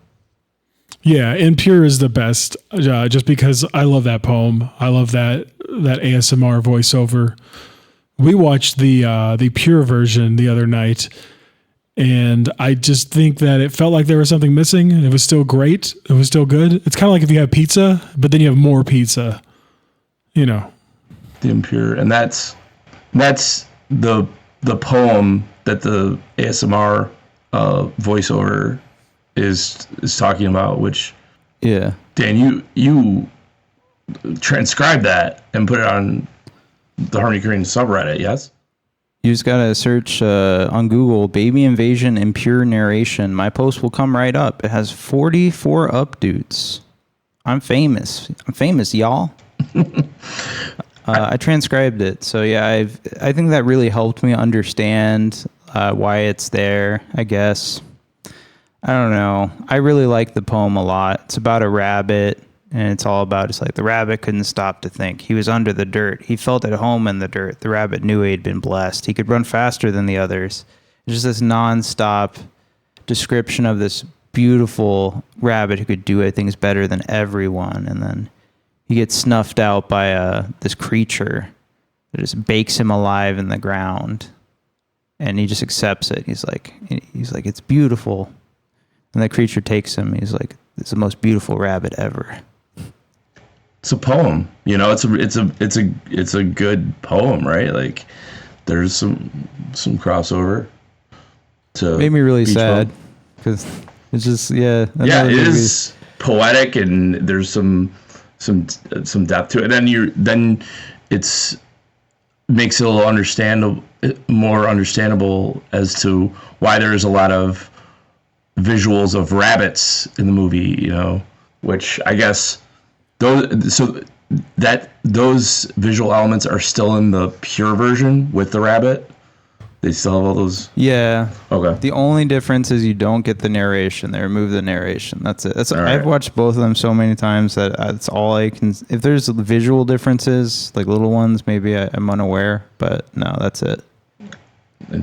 Yeah, impure is the best, just because I love that poem. I love that ASMR voiceover. We watched the pure version the other night, and I just think that it felt like there was something missing. It was still great. It was still good. It's kind of like if you have pizza, but then you have more pizza. The impure, and that's the poem that the ASMR voiceover is talking about, which Dan, you transcribed that and put it on the Harmony Korine subreddit, yes? You just gotta search on Google Baby Invasion Impure Narration. My post will come right up. It has 44 updates. I'm famous, y'all. I transcribed it, so yeah, I think that really helped me understand why it's there, I guess. I don't know. I really like the poem a lot. It's about a rabbit, and it's all about, it's like the rabbit couldn't stop to think. He was under the dirt. He felt at home in the dirt. The rabbit knew he'd been blessed. He could run faster than the others. It's just this nonstop description of this beautiful rabbit who could do things better than everyone, and then he gets snuffed out by this creature that just bakes him alive in the ground, and he just accepts it. He's like, it's beautiful. And the creature takes him. He's like, it's the most beautiful rabbit ever. It's a poem, it's a good poem, right? Like, there's some crossover. To made me really sad because it's just it is poetic, and there's some depth to it. And then it's makes it a little more understandable as to why there's a lot of visuals of rabbits in the movie, which I guess those visual elements are still in the pure version with the rabbit. They still have all those. Yeah. Okay. The only difference is you don't get the narration. They remove the narration. That's it. All right. I've watched both of them so many times that that's all I can. If there's visual differences, like little ones, maybe I'm unaware. But no, that's it.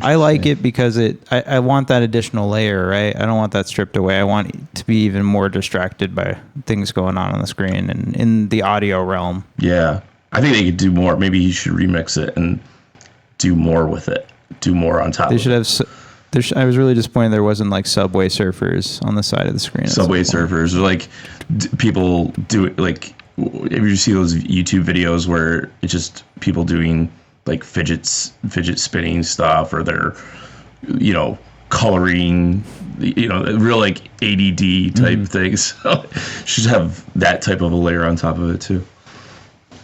I like it because I want that additional layer, right? I don't want that stripped away. I want to be even more distracted by things going on the screen and in the audio realm. Yeah. I think they could do more. Maybe he should remix it and do more with it, do more on top. They of should it. have. I was really disappointed there wasn't like Subway Surfers on the side of the screen. Subway Surfers, or like people do it. Like, if you see those YouTube videos where it's just people doing like fidget spinning stuff, or they're, coloring, real like ADD type things. So should have that type of a layer on top of it too.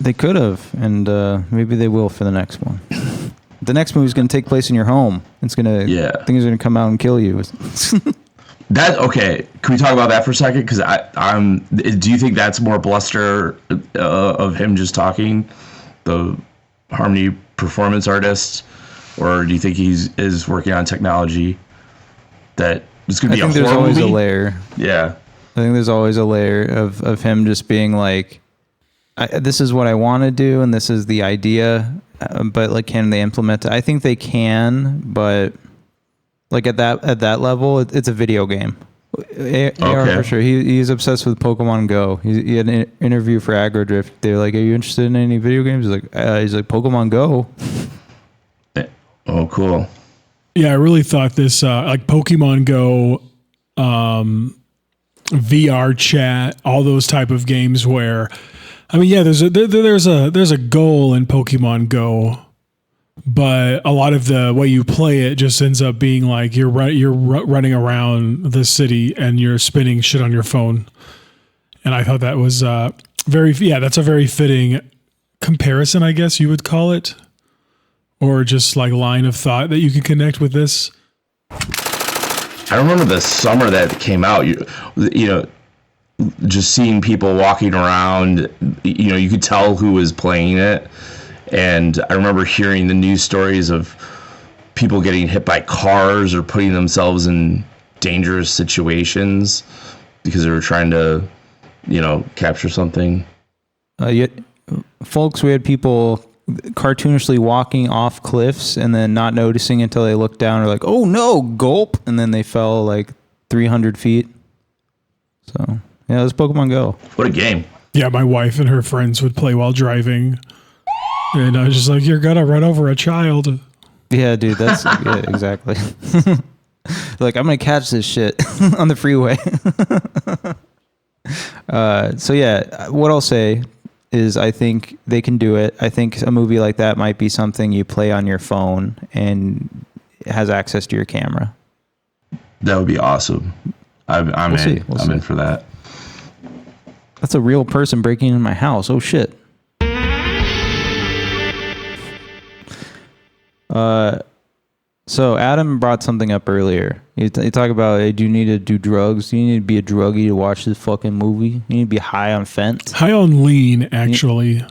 They could have, and maybe they will for the next one. The next movie is going to take place in your home. It's going to, things are going to come out and kill you. Okay. Can we talk about that for a second? Because do you think that's more bluster of him just talking, the Harmony performance artist, or do you think is working on technology that is going to be a horror movie? I think there's always a layer. Yeah. I think there's always a layer of him just being like, this is what I want to do, and this is the idea, but like, can they implement it? I think they can, but like at that level, it's a video game. AR for sure. He's obsessed with Pokemon Go. He had an interview for Agrodrift. They're like, "Are you interested in any video games?" He's like, "Pokemon Go." Oh, cool. Yeah, I really thought this like Pokemon Go, VR chat, all those type of games where, I mean, yeah, there's a goal in Pokemon Go, but a lot of the way you play it just ends up being like you're running around the city and you're spinning shit on your phone. And I thought that was that's a very fitting comparison, I guess you would call it, or just like line of thought that you could connect with this. I remember the summer that came out, just seeing people walking around, you could tell who was playing it. And I remember hearing the news stories of people getting hit by cars or putting themselves in dangerous situations because they were trying to, capture something. Folks, we had people cartoonishly walking off cliffs and then not noticing until they looked down, or like, oh no, gulp, and then they fell like 300 feet. So yeah, it was Pokemon Go. What a game. Yeah, my wife and her friends would play while driving, and I was just like, you're gonna run over a child. Yeah, dude, that's yeah, exactly. Like, I'm gonna catch this shit on the freeway. So yeah, what I'll say is I think they can do it. I think a movie like that might be something you play on your phone and it has access to your camera. That would be awesome. I'm in for that. That's a real person breaking into my house. Oh shit. So Adam brought something up earlier. You talk about, hey, do you need to do drugs? Do you need to be a druggie to watch this fucking movie? You need to be high on fent? High on lean, actually.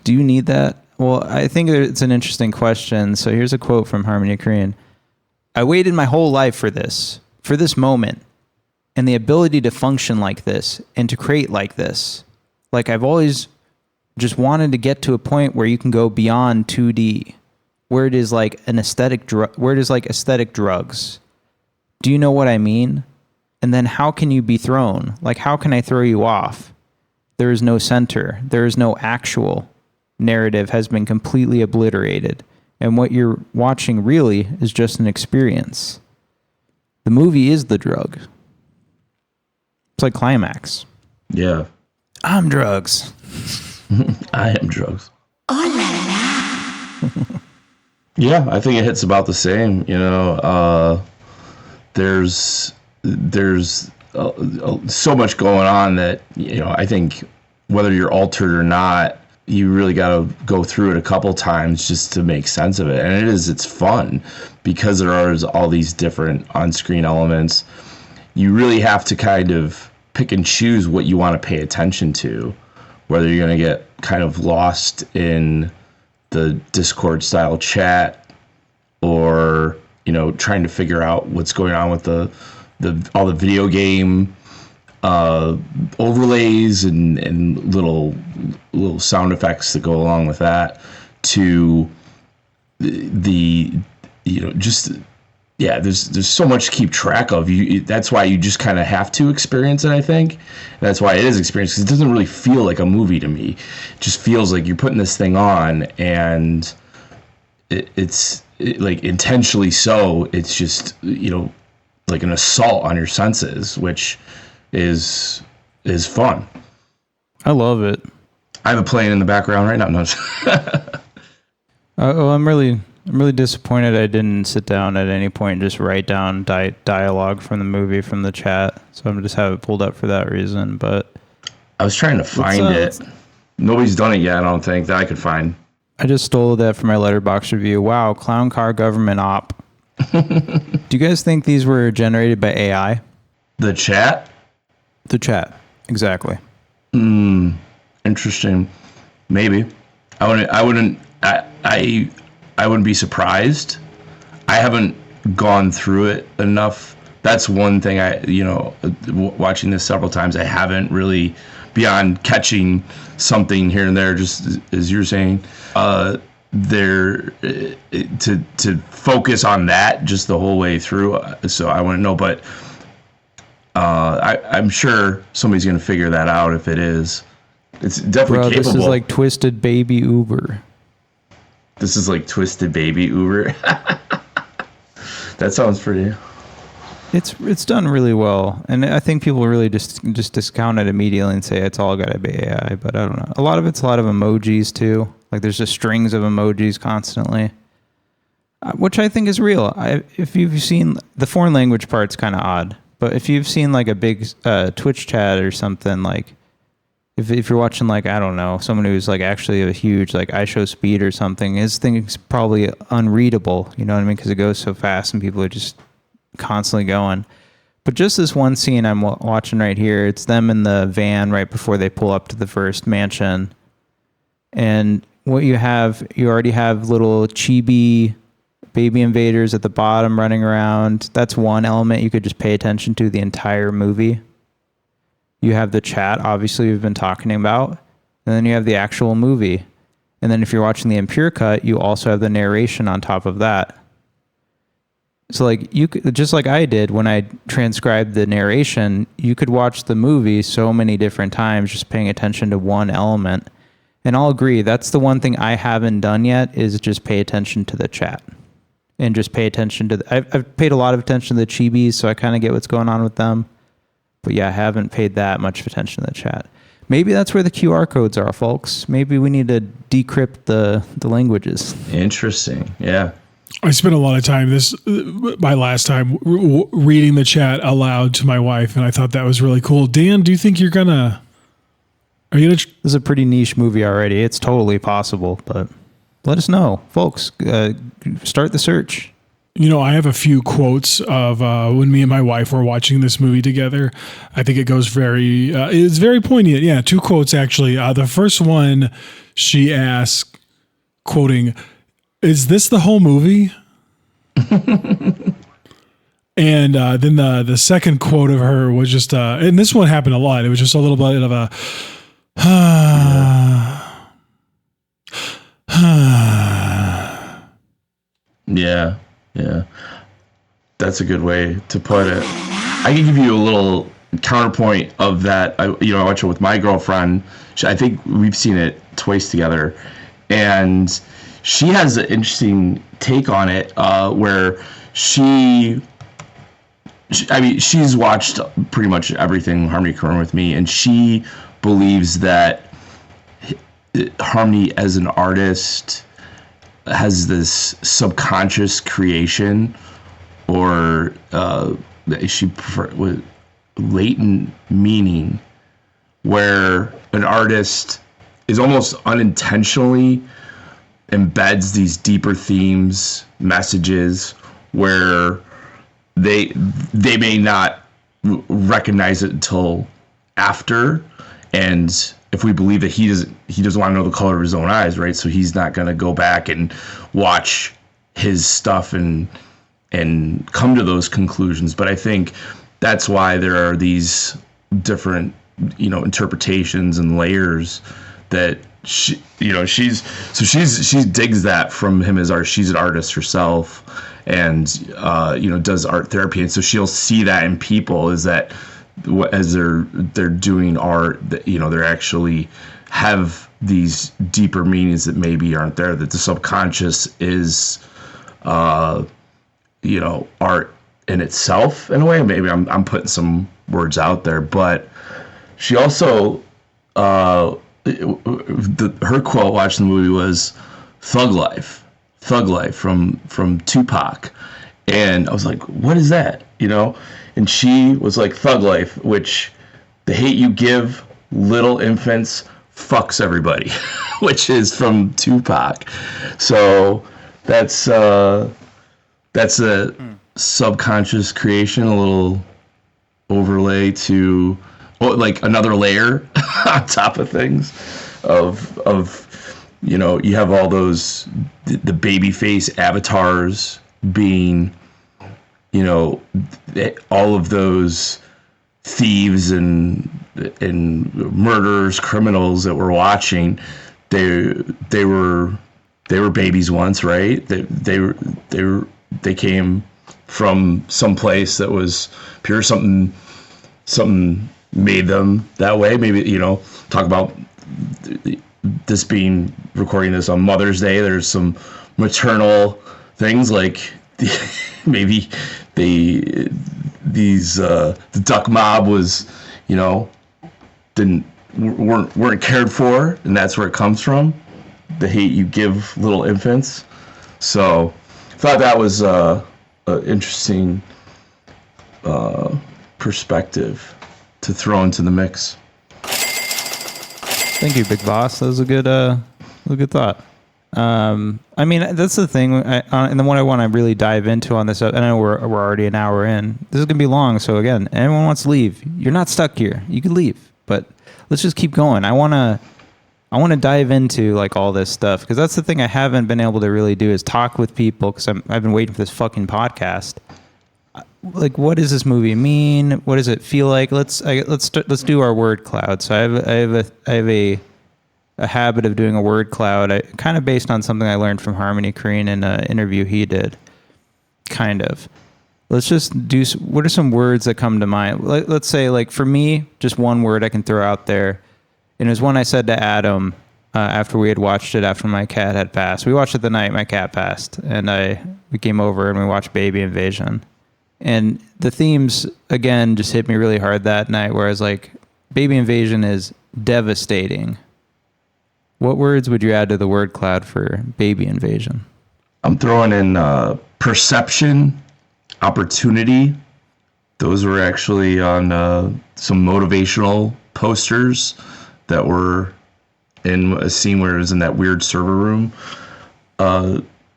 Do you need that? Well, I think it's an interesting question. So here's a quote from Harmony Korine. I waited my whole life for this moment, and the ability to function like this and to create like this. Like, I've always just wanted to get to a point where you can go beyond 2D. Where it is like an aesthetic where it is like aesthetic drugs. Do you know what I mean? And then how can you be thrown? Like, how can I throw you off? There is no center. There is no actual narrative, has been completely obliterated. And what you're watching really is just an experience. The movie is the drug. It's like climax. Yeah. I'm drugs. I am drugs. Oh la la. Yeah, I think it hits about the same. There's so much going on that, I think whether you're altered or not, you really got to go through it a couple times just to make sense of it. And it's fun because there are all these different on-screen elements. You really have to kind of pick and choose what you want to pay attention to, whether you're going to get kind of lost in the Discord style chat, or trying to figure out what's going on with all the video game overlays and little sound effects that go along with that, to there's so much to keep track of. That's why you just kind of have to experience it, I think. That's why it is experience, because it doesn't really feel like a movie to me. It just feels like you're putting this thing on and it's like intentionally so. It's just, like an assault on your senses, which is fun. I love it. I have it playing in the background right now. No. I'm really disappointed I didn't sit down at any point and just write down dialogue from the movie from the chat. So I'm just have it pulled up for that reason. But I was trying to find it. Nobody's done it yet, I don't think, that I could find. I just stole that from my Letterboxd review. Wow, clown car government op. Do you guys think these were generated by AI? The chat? The chat, exactly. Interesting. Maybe. I wouldn't be surprised. I haven't gone through it enough. That's one thing watching this several times, I haven't really, beyond catching something here and there, just as you're saying, there to focus on that just the whole way through. So I wouldn't know, but I'm sure somebody's going to figure that out if it is. It's definitely capable. This is like Twisted Baby Uber. This is like Twisted Baby Uber. That sounds pretty. It's done really well, and I think people really just discount it immediately and say it's all got to be AI. But I don't know. A lot of it's a lot of emojis too. Like there's just strings of emojis constantly, which I think is real. If you've seen the foreign language part's kind of odd, but if you've seen like a big Twitch chat or something, like if you're watching like, I don't know, someone who's like actually a huge like iShowSpeed or something, his thing's probably unreadable. You know what I mean? Because it goes so fast and people are just constantly going. But just this one scene I'm watching right here, it's them in the van right before they pull up to the first mansion. And what you already have little chibi baby invaders at the bottom running around. That's one element you could just pay attention to the entire movie. You have the chat, obviously, we've been talking about. And then you have the actual movie. And then if you're watching the impure cut, you also have the narration on top of that. So like you could, just like I did when I transcribed the narration, you could watch the movie so many different times just paying attention to one element. And I'll agree, that's the one thing I haven't done yet is just pay attention to the chat. And just pay attention to I've paid a lot of attention to the chibis, so I kind of get what's going on with them. But yeah, I haven't paid that much attention to the chat. Maybe that's where the QR codes are, folks. Maybe we need to decrypt the languages. Interesting. Yeah. I spent a lot of time my last time reading the chat aloud to my wife, and I thought that was really cool. Dan, do you think are you gonna? This is a pretty niche movie already. It's totally possible, but let us know, folks. Start the search. I have a few quotes of when me and my wife were watching this movie together. I think it goes it's very poignant. Yeah, two quotes actually. The first one, she asked, quoting, "Is this the whole movie?" And then the second quote of her was just, and this one happened a lot. It was just a little bit of a, yeah. Yeah, that's a good way to put it. I can give you a little counterpoint of that. I watch it with my girlfriend. I think we've seen it twice together, and she has an interesting take on it where she's watched pretty much everything Harmony Korine with me, and she believes that Harmony as an artist has this subconscious creation, or she prefer with latent meaning, where an artist is almost unintentionally embeds these deeper themes, messages, where they may not recognize it until after. And if we believe that he doesn't want to know the color of his own eyes, right? So he's not going to go back and watch his stuff and come to those conclusions. But I think that's why there are these different, interpretations and layers that she digs that from him as art. She's an artist herself, and does art therapy, and so she'll see that in people is that as they're doing art, that they're actually have these deeper meanings that maybe aren't there, that the subconscious is, art in itself in a way. Maybe I'm putting some words out there, but she also, her quote watching the movie was Thug Life from Tupac. And I was like, what is that? And she was like, Thug Life, which the hate you give little infants fucks everybody, which is from Tupac. So that's a subconscious creation, a little overlay to, like, another layer on top of things of you have all those the baby face avatars being, all of those thieves and murderers, criminals that we're watching. They were babies once, right? They came from some place that was pure. Something made them that way. Maybe, talk about this being recording this on Mother's Day. There's some maternal things, like maybe the duck mob was, weren't cared for, and that's where it comes from. The hate you give little infants. So I thought that was an interesting perspective to throw into the mix. Thank you, Big Boss. That was a good thought. I mean, that's the thing, and the one I want to really dive into on this. I know we're already an hour in. This is gonna be long, so again, anyone wants to leave, you're not stuck here. You can leave, but let's just keep going. I wanna dive into like all this stuff, because that's the thing I haven't been able to really do, is talk with people, because I've been waiting for this fucking podcast. Like, what does this movie mean? What does it feel like? Let's do our word cloud. So I have a habit of doing a word cloud, kind of based on something I learned from Harmony Korine in an interview he did. Kind of. Let's just do. What are some words that come to mind? Let's say, like, for me, just one word I can throw out there, and it was one I said to Adam after we had watched it. After my cat had passed, we watched it the night my cat passed, and we came over and we watched Baby Invasion. And the themes, again, just hit me really hard that night, where I was like, Baby Invasion is devastating. What words would you add to the word cloud for Baby Invasion? I'm throwing in perception, opportunity. Those were actually on some motivational posters that were in a scene where it was in that weird server room.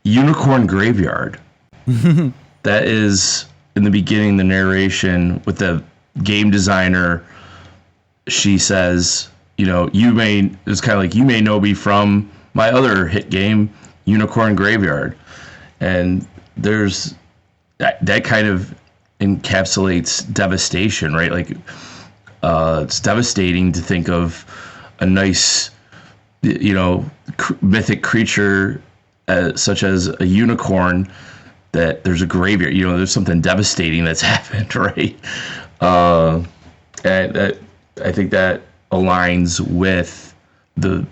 Unicorn Graveyard. That is... in the beginning, the narration with the game designer, she says, it's kind of like, you may know me from my other hit game, Unicorn Graveyard. And there's that kind of encapsulates devastation, right? Like, it's devastating to think of a nice, mythic creature such as a unicorn, that there's a graveyard, there's something devastating that's happened, right? And I think that aligns with the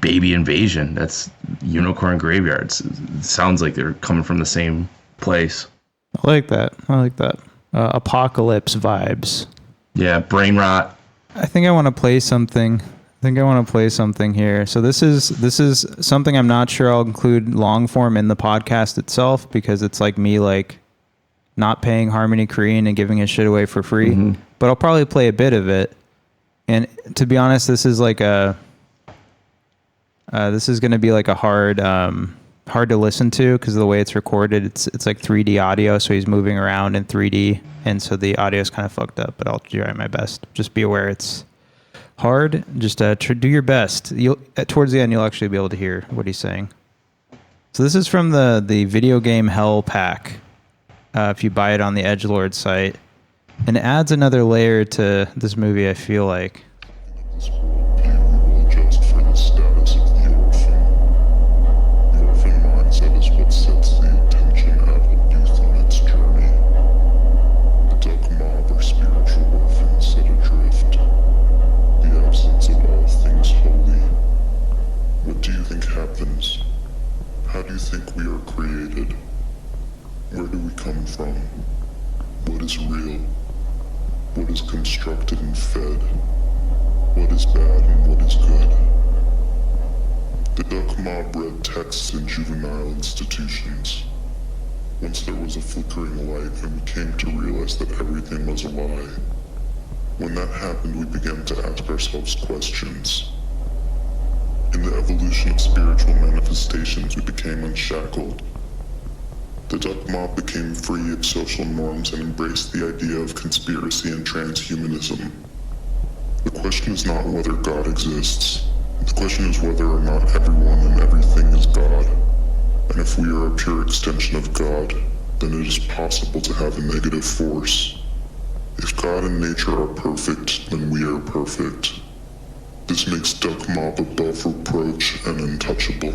Baby Invasion. That's Unicorn Graveyards. It sounds like they're coming from the same place. I like that. Apocalypse vibes. Yeah, brain rot. I think I want to play something. Here. So this is something I'm not sure I'll include long form in the podcast itself, because it's like me, like, not paying Harmony Korine and giving his shit away for free. Mm-hmm. But I'll probably play a bit of it. And to be honest, this is like this is going to be like a hard to listen to, because of the way it's recorded. It's like 3D audio, so he's moving around in 3D, and so the audio is kind of fucked up. But I'll try my best. Just be aware it's hard. Just do your best. Towards the end, you'll actually be able to hear what he's saying. So this is from the video game Hell pack. If you buy it on the Edgelord site, and it adds another layer to this movie, I feel like. This worldview will adjust for the status of the orphan. The orphan mindset is what sets the attention adult youth on its journey. The duck mob are spiritual orphans set adrift. The absence of all things holy, happens? How do you think we are created? Where do we come from? What is real? What is constructed and fed? What is bad and what is good? The duck mob read texts in juvenile institutions. Once there was a flickering light and we came to realize that everything was a lie. When that happened, we began to ask ourselves questions. In the evolution of spiritual manifestations, we became unshackled. The duck mob became free of social norms and embraced the idea of conspiracy and transhumanism. The question is not whether God exists. The question is whether or not everyone and everything is God. And if we are a pure extension of God, then it is possible to have a negative force. If God and nature are perfect, then we are perfect. This makes Duck Mob above reproach and untouchable.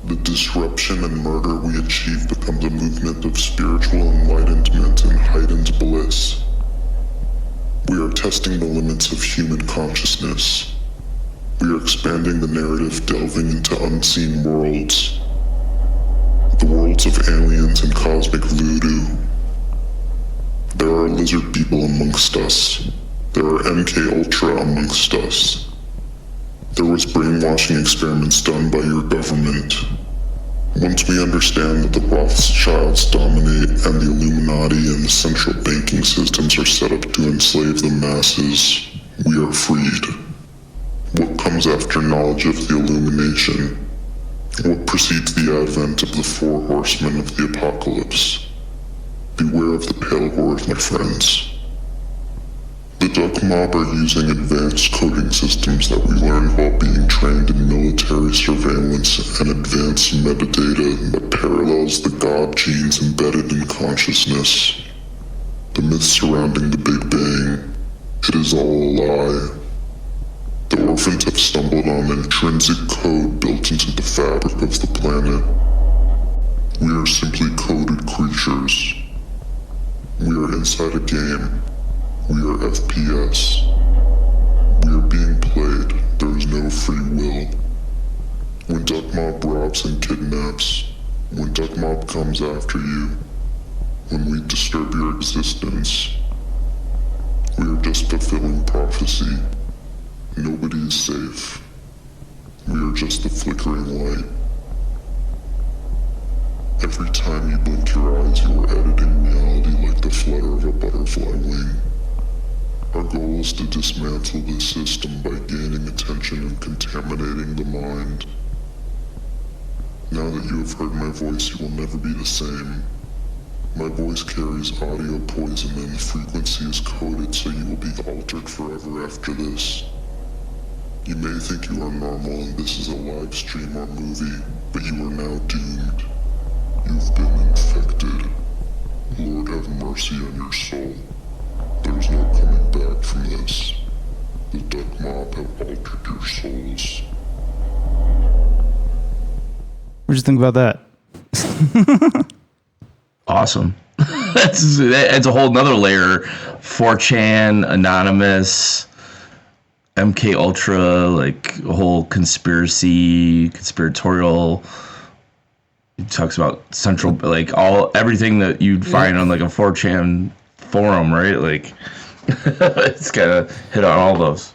The disruption and murder we achieve becomes a movement of spiritual enlightenment and heightened bliss. We are testing the limits of human consciousness. We are expanding the narrative, delving into unseen worlds. The worlds of aliens and cosmic voodoo. There are lizard people amongst us. There are MK Ultra amongst us. There was brainwashing experiments done by your government. Once we understand that the Rothschilds dominate and the Illuminati and the central banking systems are set up to enslave the masses, we are freed. What comes after knowledge of the illumination? What precedes the advent of the four horsemen of the apocalypse? Beware of the pale horde, my friends. The Duck Mob are using advanced coding systems that we learned while being trained in military surveillance and advanced metadata that parallels the God genes embedded in consciousness. The myth surrounding the Big Bang, it is all a lie. The orphans have stumbled on intrinsic code built into the fabric of the planet. We are simply coded creatures. We are inside a game. We are FPS. We are being played. There is no free will. When Duck Mob robs and kidnaps, when Duck Mob comes after you, when we disturb your existence, we are just fulfilling prophecy. Nobody is safe. We are just a flickering light. Every time you blink your eyes, you are editing reality like the flutter of a butterfly wing. Our goal is to dismantle this system by gaining attention and contaminating the mind. Now that you have heard my voice, you will never be the same. My voice carries audio poison and the frequency is coded so you will be altered forever after this. You may think you are normal and this is a live stream or movie, but you are now doomed. You've been infected. Lord have mercy on your soul. There is no coming back from this. The Duck Mob have altered your souls. What do you think about that? Awesome. That's a whole nother layer. 4chan, Anonymous, MK Ultra, like a whole conspiratorial. It talks about central, like everything that you'd find on like a 4chan forum, right? Like it's kind of hit on all those.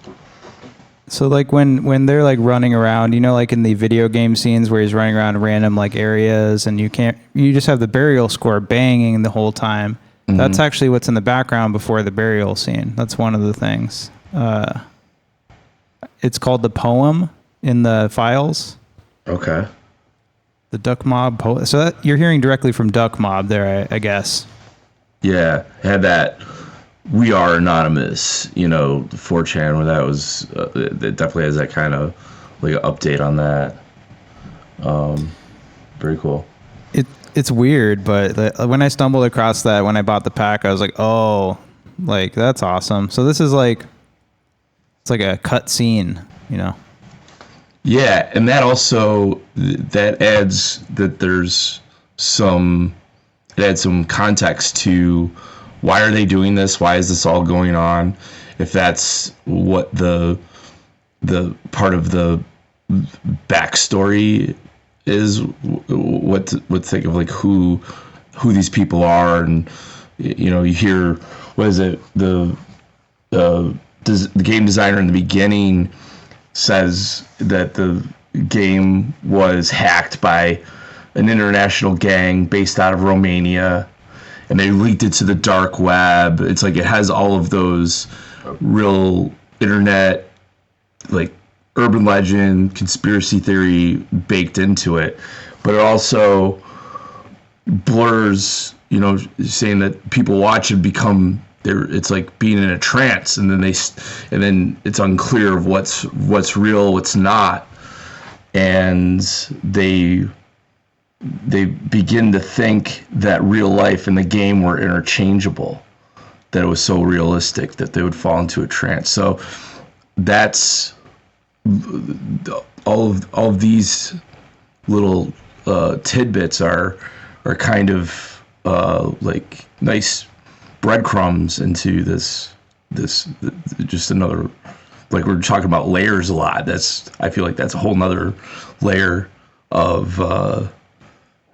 So like when they're like running around, you know, like in the video game scenes where he's running around random like areas and you just have the burial score banging the whole time. Mm-hmm. That's actually what's in the background before the burial scene. That's one of the things. It's called the poem in the files. Okay. The Duck Mob poem. So you're hearing directly from Duck Mob there, I guess. Yeah, it had that We Are Anonymous, 4chan, where that was, it definitely has that kind of like update on that. Very cool. It's weird, but when I stumbled across that, when I bought the pack, I was like, oh, like that's awesome. So this is like, it's like a cut scene, Yeah, and that also, that adds that there's some context to why are they doing this? Why is this all going on? If that's what the part of the backstory is, what to think of, like who these people are. And you hear, what is it, the game designer in the beginning says that the game was hacked by an international gang based out of Romania, and they leaked it to the dark web. It's like it has all of those real internet, like urban legend, conspiracy theory baked into it, but it also blurs, saying that people watch it become it's like being in a trance, and then it's unclear of what's real, what's not, and they begin to think that real life and the game were interchangeable, that it was so realistic that they would fall into a trance. So that's all of these little tidbits are kind of like nice breadcrumbs into this just another, like we're talking about layers a lot. I feel like that's a whole nother layer of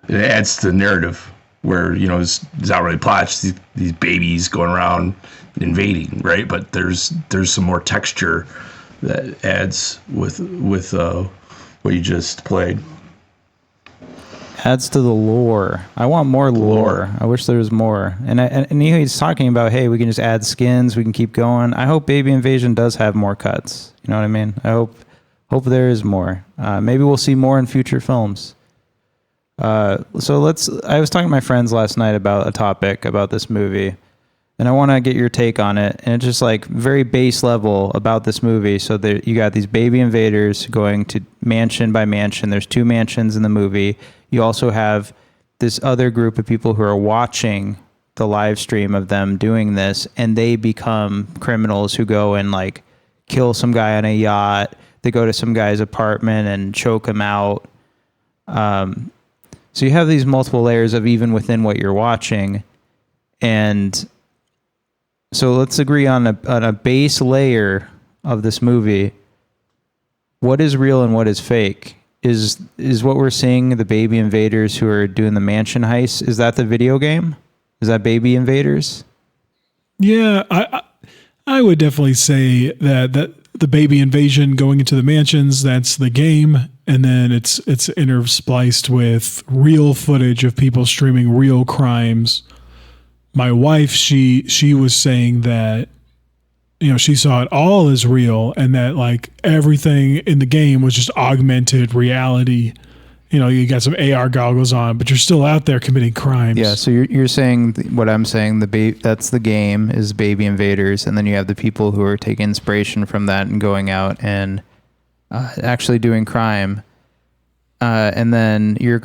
it adds to the narrative where it's not really plot, just these babies going around invading, right? But there's some more texture that adds with what you just played. Adds to the lore. I want more lore. I wish there was more. And he's talking about, hey, we can just add skins, we can keep going. I hope Baby Invasion does have more cuts. You know what I mean? I hope there is more. Maybe we'll see more in future films. I was talking to my friends last night about a topic about this movie, and I want to get your take on it. And it's just like very base level about this movie. So there, you got these baby invaders going to mansion by mansion. There's 2 mansions in the movie. You also have this other group of people who are watching the live stream of them doing this, and they become criminals who go and like kill some guy on a yacht. They go to some guy's apartment and choke him out. So you have these multiple layers of even within what you're watching. And so let's agree on a base layer of this movie. What is real and what is fake? Is what we're seeing, the baby invaders who are doing the mansion heist, is that the video game? Is that Baby Invaders? Yeah, I would definitely say that the baby invasion going into the mansions, that's the game, and then it's interspliced with real footage of people streaming real crimes. My wife, she was saying that she saw it all as real, and that like everything in the game was just augmented reality. You got some AR goggles on, but you're still out there committing crimes. Yeah. So you're saying what I'm saying. That's the game is Baby Invaders, and then you have the people who are taking inspiration from that and going out and actually doing crime. And then your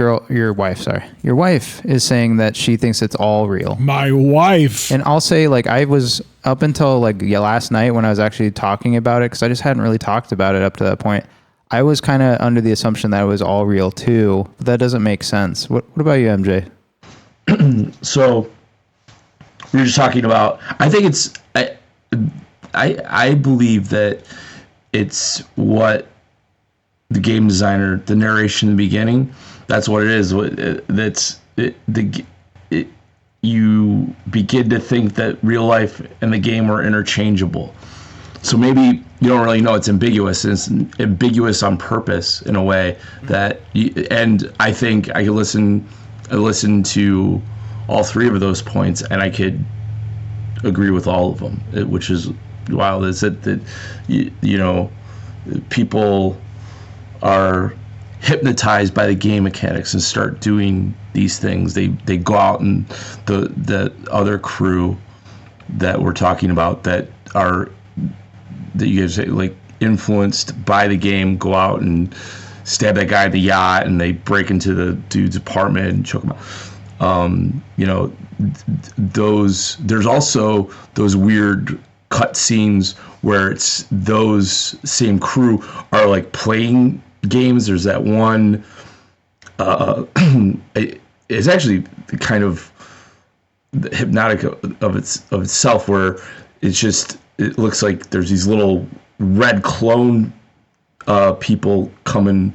wife is saying that she thinks it's all real. My wife. And I'll say, like, I was up until last night when I was actually talking about it, because I just hadn't really talked about it up to that point. I was kind of under the assumption that it was all real too, but that doesn't make sense. What about you, MJ? So we were just talking about, I think it's, I believe that it's what the game designer, the narration in the beginning, that's what it is. You begin to think that real life and the game are interchangeable. So maybe you don't really know it's ambiguous. It's ambiguous on purpose in a way that, and I think I could listen to all 3 of those points, and I could agree with all of them, which is wild. Is that people are hypnotized by the game mechanics and start doing these things. They go out, and the other crew that we're talking about that you guys say, like, influenced by the game, go out and stab that guy at the yacht, and they break into the dude's apartment and choke him out. There's also those weird cut scenes where it's those same crew are like playing games. There's that one, it's actually kind of hypnotic of itself, where it looks like there's these little red clone people coming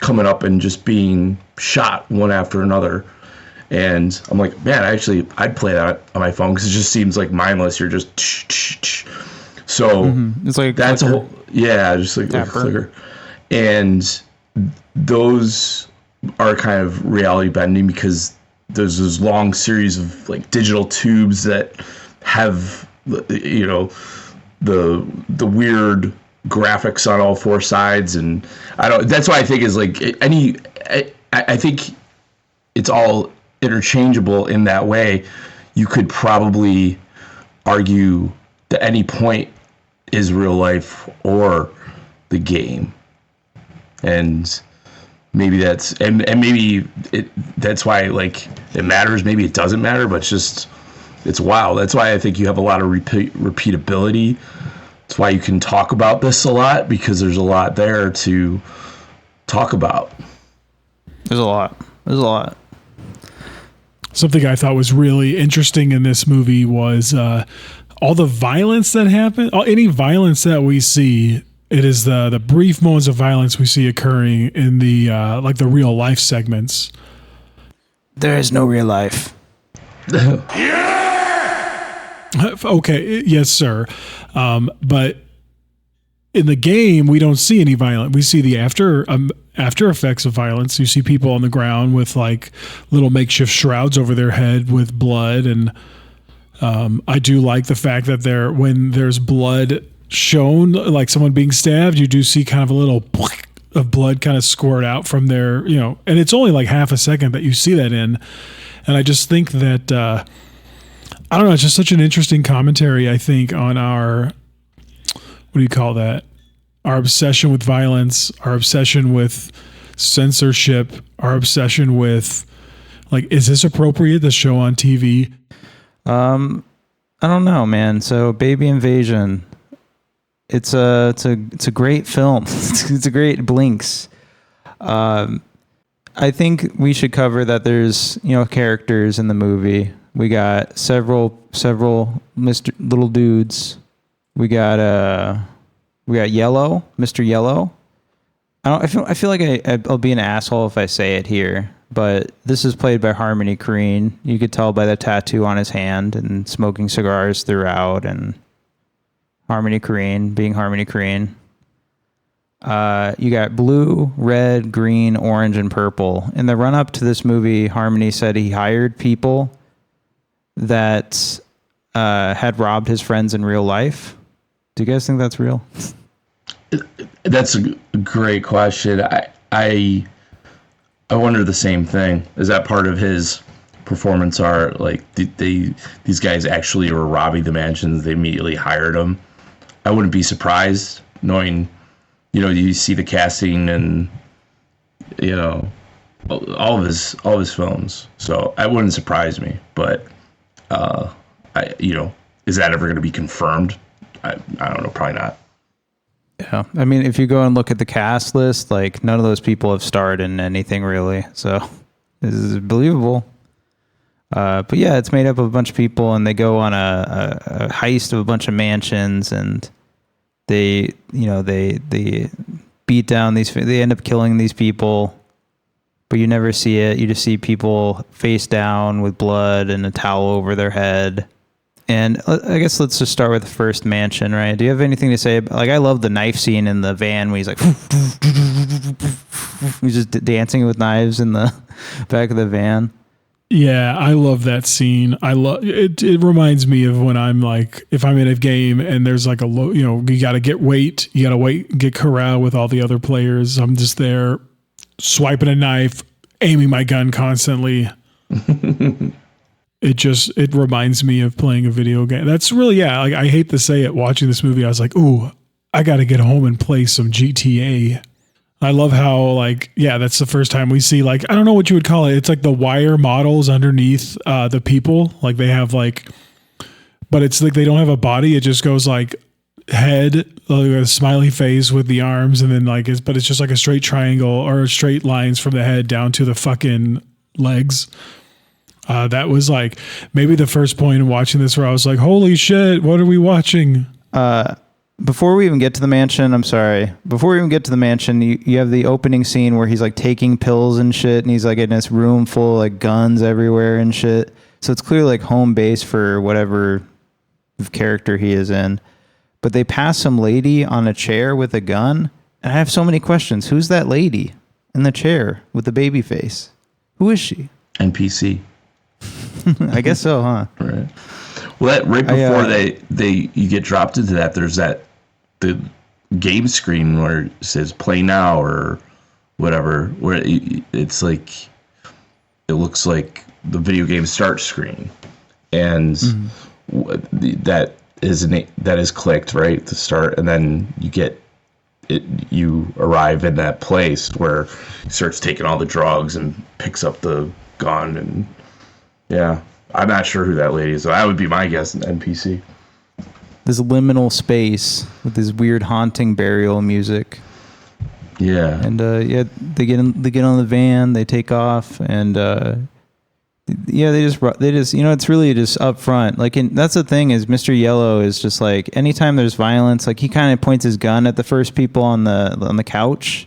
up and just being shot one after another. And I'm like, man, I'd play that on my phone because it just seems like mindless. You're just so it's like that's a whole just like a clicker. And those are kind of reality bending because there's this long series of like digital tubes that have the weird graphics on all four sides, and that's why I think is like I think it's all interchangeable in that way. You could probably argue that any point is real life or the game, and maybe that's that's why like it matters. Maybe it doesn't matter, but it's wild. That's why I think you have a lot of repeatability. That's why you can talk about this a lot, because there's a lot there to talk about. There's a lot. Something I thought was really interesting in this movie was all the violence that happened. Any violence that we see, it is the brief moments of violence we see occurring in the like the real life segments. There is no real life. Okay, yes, sir. But in the game, we don't see any violence. We see the after effects of violence. You see people on the ground with like little makeshift shrouds over their head with blood, and I do like the fact that when there's blood shown, like someone being stabbed, you do see kind of a little of blood kind of squirt out from their, and it's only like half a second that you see that in, and I just think that. I don't know. It's just such an interesting commentary, I think, on our, what do you call that? Our obsession with violence, our obsession with censorship, our obsession with, like, is this appropriate to show on TV? I don't know, man. So Baby Invasion, it's a great film. It's a great Blinks. I think we should cover that there's, characters in the movie. We got several Mr. Little Dudes. We got Yellow, Mr. Yellow. I feel like I'll be an asshole if I say it here, but this is played by Harmony Korine. You could tell by the tattoo on his hand and smoking cigars throughout, and Harmony Korine being Harmony Korine. You got blue, red, green, orange, and purple. In the run up to this movie, Harmony said he hired people that had robbed his friends in real life. Do you guys think that's real? That's a great question. I wonder the same thing. Is that part of his performance art? Like these guys actually were robbing the mansions. They immediately hired them. I wouldn't be surprised, knowing, you see the casting and all of his films. So it wouldn't surprise me. But is that ever going to be confirmed? I don't know. Probably not. Yeah. I mean, if you go and look at the cast list, like none of those people have starred in anything really. So this is believable. But yeah, it's made up of a bunch of people, and they go on a heist of a bunch of mansions, and they beat down they end up killing these people, but you never see it. You just see people face down with blood and a towel over their head. And I guess let's just start with the first mansion, right? Do you have anything to say? Like, I love the knife scene in the van where he's like, he's just dancing with knives in the back of the van. Yeah, I love that scene. I love it. It reminds me of when I'm like, if I'm in a game and there's like you got to get corral with all the other players. I'm just there swiping a knife, aiming my gun constantly. It reminds me of playing a video game. That's really, like, I hate to say it, watching this movie, I was like, ooh, I got to get home and play some GTA. I love how, like, that's the first time we see, like, I don't know what you would call it. It's like the wire models underneath the people. Like, they have, like, but it's like they don't have a body. It just goes, like, head, like a smiley face with the arms, and then, like, but it's just like a straight triangle or straight lines from the head down to the fucking legs. That was like maybe the first point in watching this where I was like, holy shit, what are we watching? before we even get to the mansion, you have the opening scene where he's like taking pills and shit, and he's like in this room full of like guns everywhere and shit. So it's clearly like home base for whatever character he is in. But they pass some lady on a chair with a gun, and I have so many questions. Who's that lady in the chair with the baby face? Who is she? NPC. I guess so, huh? Right. Well, right before you get dropped into that, there's the game screen where it says "Play Now" or whatever, where it's like it looks like the video game start screen, and that is clicked right to start, and then you get it. You arrive in that place where he starts taking all the drugs and picks up the gun, and yeah. I'm not sure who that lady is. So that would be my guess, an NPC. This liminal space with this weird haunting burial music. Yeah. And they get on the van, they take off, and they just it's really just up front. Like, that's the thing is Mr. Yellow is just like anytime there's violence, like he kind of points his gun at the first people on the couch.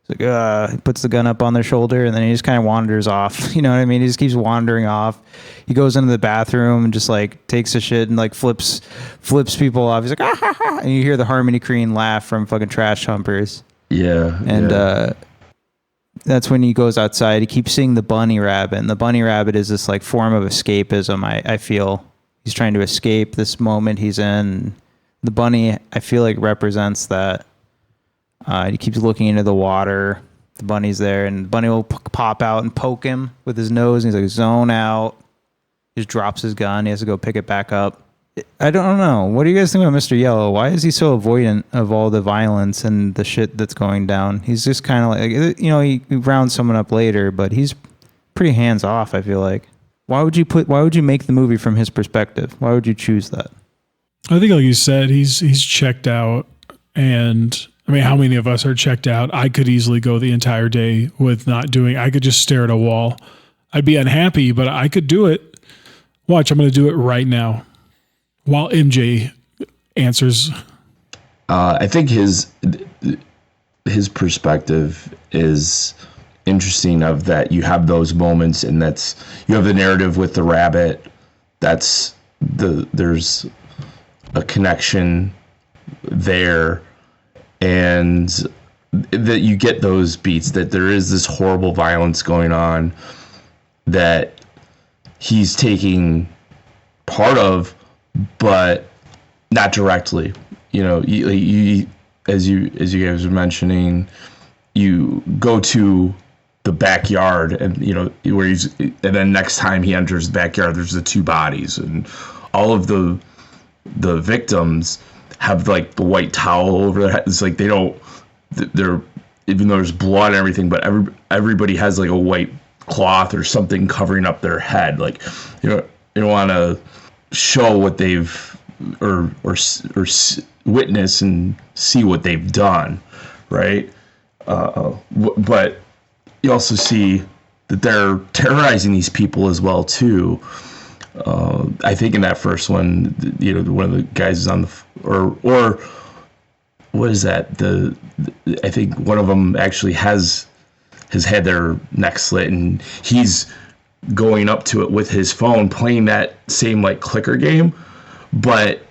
Like, he puts the gun up on their shoulder, and then he just kind of wanders off. You know what I mean? He just keeps wandering off. He goes into the bathroom and just like takes a shit and like flips people off. He's like, ah, ha, ha. And you hear the Harmony Korine laugh from fucking Trash Humpers. Yeah. And that's when he goes outside. He keeps seeing the bunny rabbit, and the bunny rabbit is this like form of escapism. I feel he's trying to escape this moment he's in. The bunny, I feel like, represents that. He keeps looking into the water. The bunny's there, and the bunny will pop out and poke him with his nose. And he's like, zone out. He just drops his gun. He has to go pick it back up. I don't know. What do you guys think about Mr. Yellow? Why is he so avoidant of all the violence and the shit that's going down? He's just kind of like, he rounds someone up later, but he's pretty hands off, I feel like. Why would you make the movie from his perspective? Why would you choose that? I think, like you said, he's checked out, and I mean, how many of us are checked out? I could easily go the entire day with not doing. I could just stare at a wall. I'd be unhappy, but I could do it. Watch, I'm going to do it right now. While MJ answers. I think his perspective is interesting. Of that, you have those moments, and you have the narrative with the rabbit. There's a connection there. And that you get those beats, that there is this horrible violence going on that he's taking part of, but not directly. You as you guys were mentioning, you go to the backyard, and and then next time he enters the backyard, there's the two bodies, and all of the victims have like the white towel over their head. It's like they're even though there's blood and everything, but everybody has like a white cloth or something covering up their head. Like, you don't want to show what they've or witness and see what they've done, right? But you also see that they're terrorizing these people as well too. I think in that first one, one of the guys is on or what is that? I think one of them actually has had their neck slit, and he's going up to it with his phone, playing that same like clicker game. But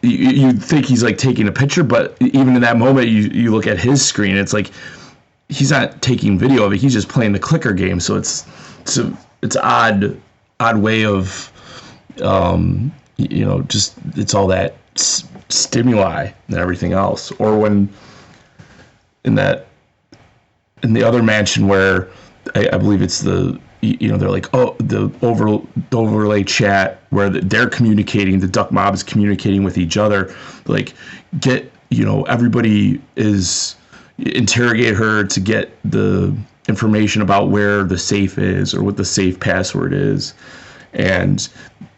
you think he's like taking a picture, but even in that moment, you look at his screen, it's like he's not taking video of it. He's just playing the clicker game. So it's odd way of just it's all that stimuli and everything else. Or when in the other mansion where I believe it's they're like, oh, the overlay chat where they're communicating, the Duck Mob is communicating with each other, like everybody is interrogate her to get the information about where the safe is or what the safe password is, and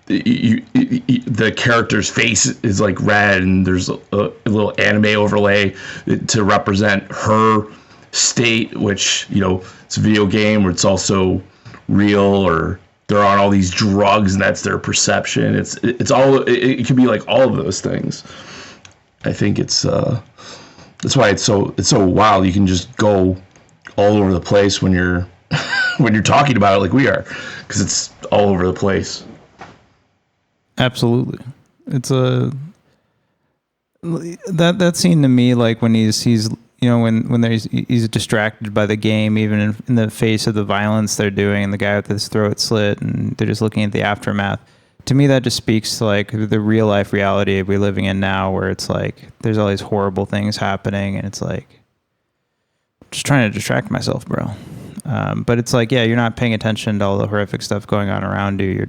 the character's face is like red, and there's a little anime overlay to represent her state, which it's a video game where it's also real, or they're on all these drugs and that's their perception. It could be like all of those things. I think it's that's why it's so wild. You can just go all over the place when you're when you're talking about it like we are, because it's all over the place. Absolutely. It's that scene to me, like when he's when he's distracted by the game, even in the face of the violence they're doing, and the guy with his throat slit, and they're just looking at the aftermath. To me, that just speaks to like the real life reality we're living in now, where it's like there's all these horrible things happening, and it's like just trying to distract myself, bro. But it's like, yeah, you're not paying attention to all the horrific stuff going on around you.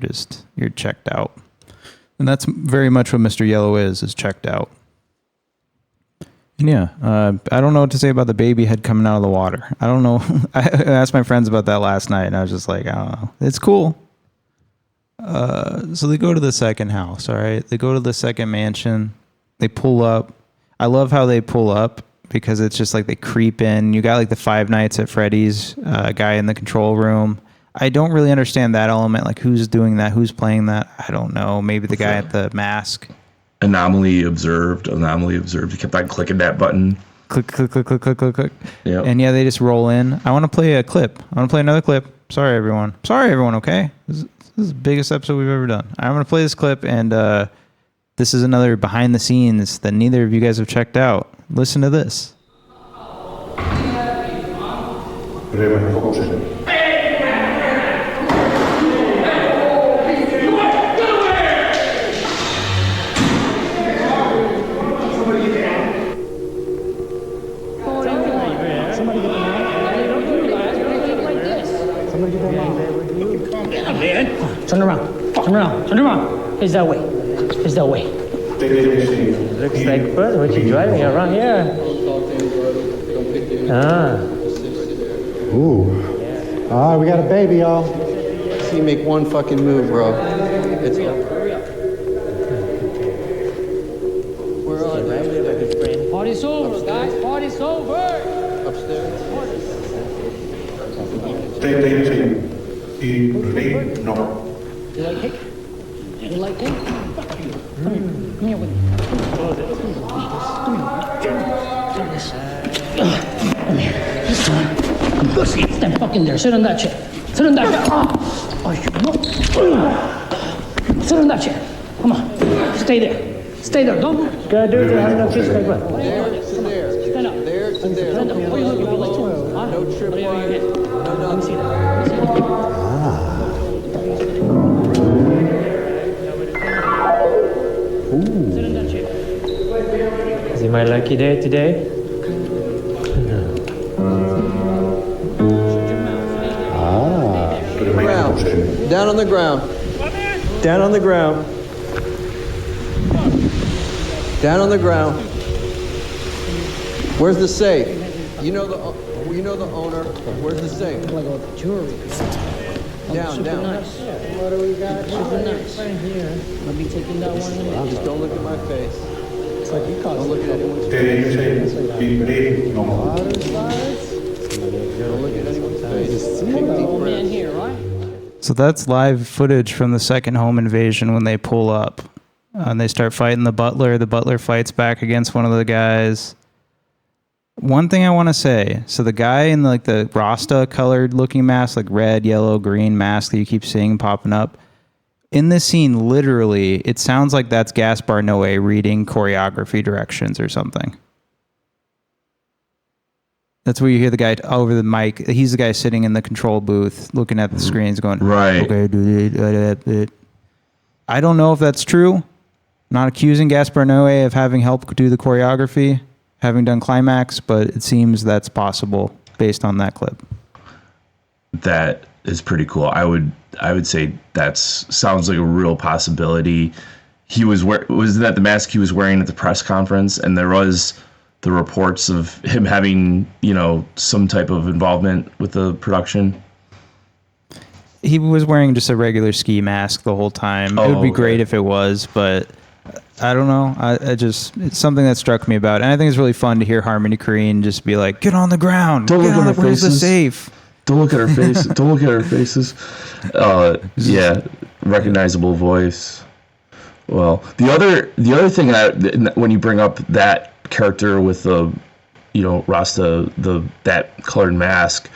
You're checked out. And that's very much what Mr. Yellow is checked out. And yeah, I don't know what to say about the baby head coming out of the water. I don't know. I asked my friends about that last night, and I was just like, I don't know. It's cool. So they go to the second house, all right? They go to the second mansion. They pull up. I love how they pull up, because it's just like they creep in. You got like the Five Nights at Freddy's guy in the control room. I don't really understand that element. Like, who's doing that? Who's playing that? I don't know. Maybe the guy at the mask. Anomaly observed. You kept on clicking that button. Click. Yeah. And yeah, they just roll in. I want to play a clip. I want to play another clip. Sorry, everyone. Okay? This is the biggest episode we've ever done. I'm going to play this clip, and this is another behind the scenes that neither of you guys have checked out. Listen to this. Turn around. It's that way. Looks like first what you driving around here. We got a baby, y'all. See you make one fucking move, bro. It's We're on right? Party's over, guys. Party's over. Upstairs. No. You like cake? You like cake? Come here with me. Stand fucking there. Sit on that chair. Sit on that chair. Sit on that chair. Come on. Stay there. Don't move. Gotta do it. Have no kiss like that. There to there. Stand up. There to there. Stand up. What are you looking for? Like two? Huh? No trip wire. Let me see that. Sit on that chair. Is it my lucky day today? Down on the ground. Down on the ground. Down on the ground. Where's the safe? You know the owner. Where's the safe? Jewelry. Down. Nice. What do we got? Super nice. Right here. I'll be taking that one. Just don't look at my face. It's like you Don't look at anyone's Be no. Don't look at anyone's face. Take deep Old man breaths. here, right? So that's live footage from the second home invasion when they pull up. And they start fighting the butler. The butler fights back against one of the guys. One thing I want to say. So the guy in like the Rasta colored looking mask, like red, yellow, green mask that you keep seeing popping up. In this scene, literally, it sounds like that's Gaspar Noé reading choreography directions or something. That's where you hear the guy over the mic. He's the guy sitting in the control booth looking at the screens going, right. Okay, do it. I don't know if that's true. I'm not accusing Gaspar Noé of having helped do the choreography, having done Climax, but it seems that's possible based on that clip. That is pretty cool. I would say sounds like a real possibility. Was that the mask he was wearing at the press conference? And there was the reports of him having, some type of involvement with the production. He was wearing just a regular ski mask the whole time. It would be great if it was, but I don't know. It's something that struck me about it. And I think it's really fun to hear Harmony Korine just be like, get on the ground. Don't look at our faces. Where's the safe? Don't look at our faces. Don't look at our faces. Yeah, recognizable voice. Well, the other thing when you bring up that character with the, Rasta, that colored mask,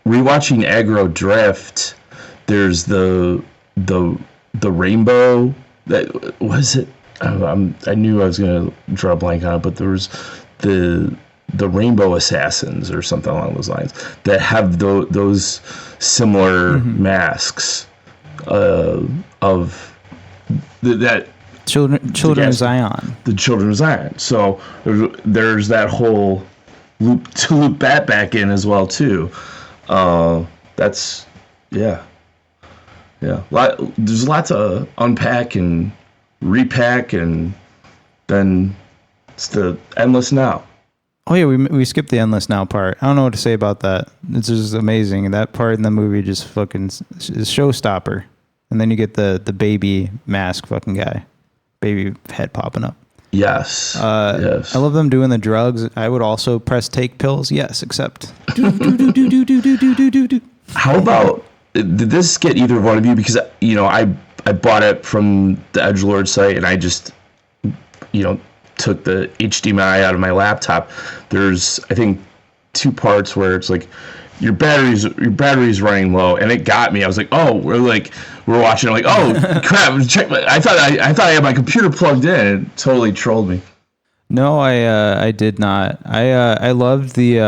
rewatching Aggro Drift, there's the rainbow. That was it. I knew I was gonna draw a blank on it, but there was the rainbow assassins or something along those lines that have those similar masks of that children of Zion. The children of Zion. So there's that whole loop to loop that back in as well too. That's yeah. There's a lot to unpack and repack, and then it's the Endless Now. Oh yeah, we skipped the Endless Now part. I don't know what to say about that. It's just amazing. That part in the movie just fucking is showstopper. And then you get the baby mask fucking guy, baby head popping up. Yes. Yes. I love them doing the drugs. I would also press take pills. Yes, except. How about, did this get either one of you? Because I bought it from the Edgelord site, and I just took the HDMI out of my laptop. There's, I think, 2 parts where it's like your battery's running low, and it got me. I was like, oh, we're watching. I'm like, oh crap! Check. I thought I had my computer plugged in. It totally trolled me. No, I did not. I loved the.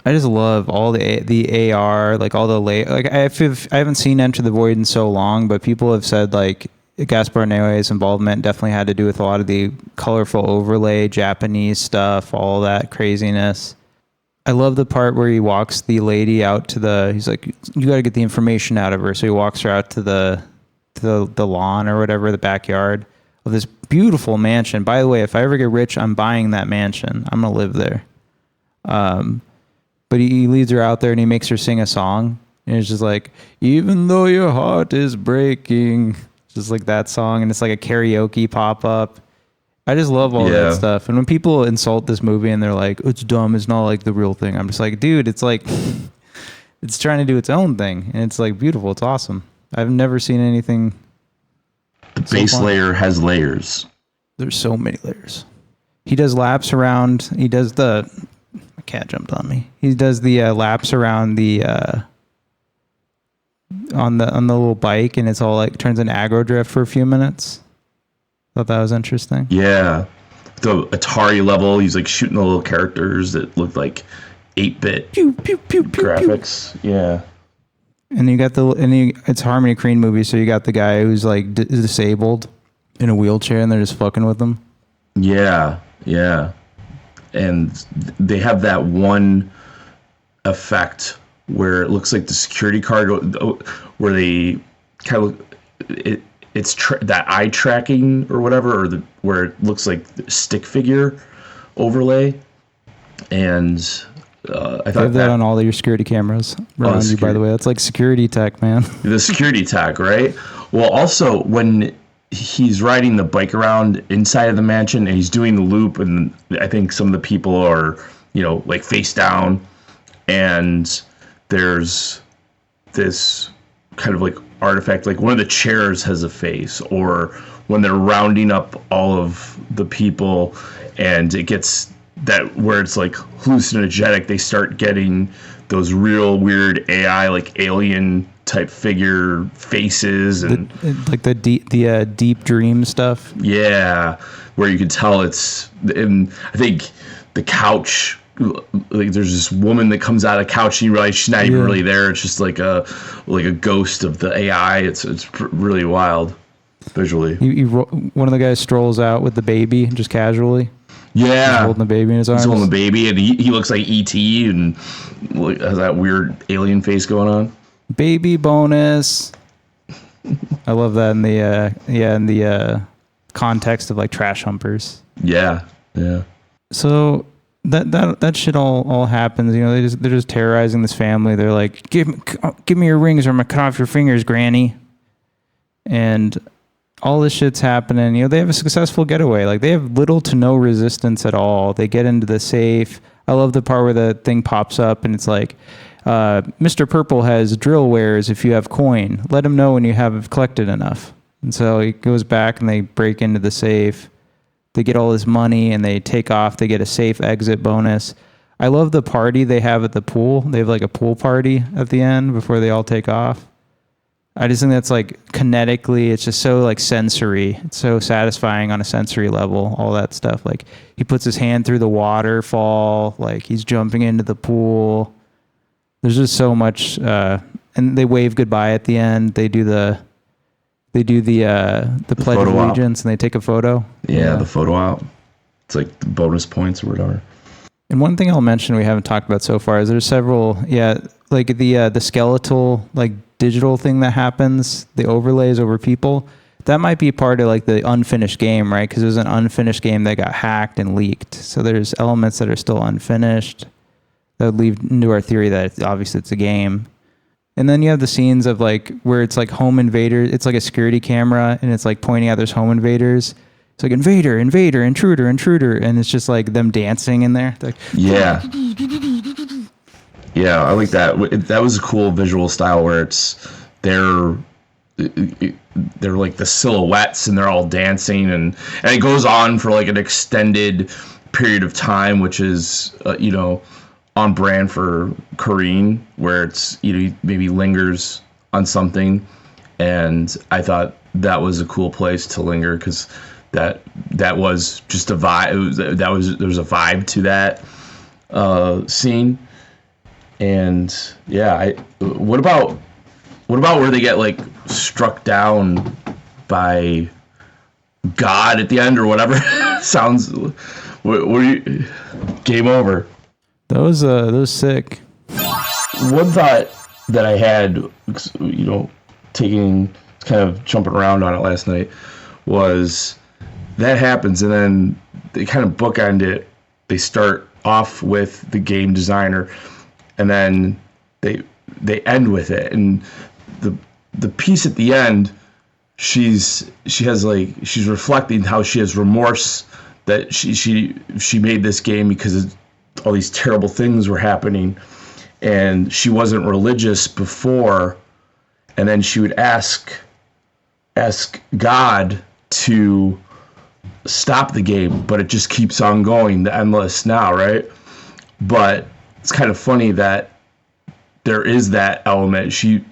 I just love all the AR, like all the like. I haven't seen Enter the Void in so long, but people have said like Gaspar Noé's involvement definitely had to do with a lot of the colorful overlay, Japanese stuff, all that craziness. I love the part where he walks the lady out to he's like, you got to get the information out of her. So he walks her out to the lawn or whatever, the backyard of this beautiful mansion. By the way, if I ever get rich, I'm buying that mansion. I'm going to live there. But he leads her out there and he makes her sing a song. And it's just like, even though your heart is breaking, just like that song. And it's like a karaoke pop up. I just love all that stuff. And when people insult this movie and they're like, it's dumb, it's not like the real thing, I'm just like, dude, it's like, it's trying to do its own thing. And it's like beautiful. It's awesome. I've never seen anything. The base layer has layers. There's so many layers. He does laps around. He does my cat jumped on me. He does the laps around the on the little bike, and it's all like turns into aggro drift for a few minutes. Thought that was interesting. Yeah. The Atari level, he's like shooting the little characters that look like 8-bit graphics. Pew. Yeah. And you got it's a Harmony Korine movie, so you got the guy who's like disabled in a wheelchair, and they're just fucking with him. Yeah. And they have that one effect where it looks like the security card, where they kind of it's that eye tracking or whatever, where it looks like the stick figure overlay. And I thought that on all of your security cameras around you, by the way. That's like security tech, man. The security tech, right? Well, also when he's riding the bike around inside of the mansion and he's doing the loop, and I think some of the people are, like face down, and there's this kind of like artifact, like one of the chairs has a face, or when they're rounding up all of the people and it gets that where it's like hallucinogenic, they start getting those real weird AI, like alien type figure faces, and like the deep dream stuff. Yeah, where you can tell it's, and I think the couch, like there's this woman that comes out of the couch and you realize she's not even really there. It's just like a ghost of the AI. It's really wild visually. One of the guys strolls out with the baby just casually. Yeah, he's holding the baby in his arms. He's holding the baby, and he looks like E.T. and has that weird alien face going on. Baby bonus. I love that in the context of like trash humpers. Yeah. So that shit all happens. They're just terrorizing this family. They're like, give me your rings or I'm gonna cut off your fingers, Granny. And all this shit's happening. They have a successful getaway. Like they have little to no resistance at all. They get into the safe. I love the part where the thing pops up and it's like, Mr. Purple has drill wares if you have coin. Let him know when you have collected enough. And so he goes back and they break into the safe. They get all this money and they take off. They get a safe exit bonus. I love the party they have at the pool. They have like a pool party at the end before they all take off. I just think that's like kinetically, it's just so like sensory. It's so satisfying on a sensory level, all that stuff. Like he puts his hand through the waterfall, like he's jumping into the pool. There's just so much, and they wave goodbye at the end. They do the Pledge of Allegiance and they take a photo. Yeah, the photo out. It's like the bonus points or whatever. And one thing I'll mention we haven't talked about so far is there's several, like the skeletal, like digital thing that happens, the overlays over people. That might be part of like the unfinished game, right? Because there's an unfinished game that got hacked and leaked. So there's elements that are still unfinished that would lead into our theory that obviously it's a game. And then you have the scenes of like where it's like home invaders. It's like a security camera and it's like pointing out there's home invaders. It's like invader, intruder, and it's just like them dancing in there. Like, yeah, I like that. That was a cool visual style where they're like the silhouettes and they're all dancing and it goes on for like an extended period of time, which is on brand for Korine, where it's maybe lingers on something, and I thought that was a cool place to linger because that was just a vibe. There was a vibe to that scene, and yeah. What about where they get like struck down by God at the end or whatever? Sounds. Were you game over? That was sick. One thought that I had, taking kind of jumping around on it last night, was that happens and then they kind of bookend it. They start off with the game designer and then they end with it. And the piece at the end, she's reflecting how she has remorse that she made this game because all these terrible things were happening and she wasn't religious before, and then she would ask God to stop the game, but it just keeps on going, the endless now, right? But it's kind of funny that there is that element. The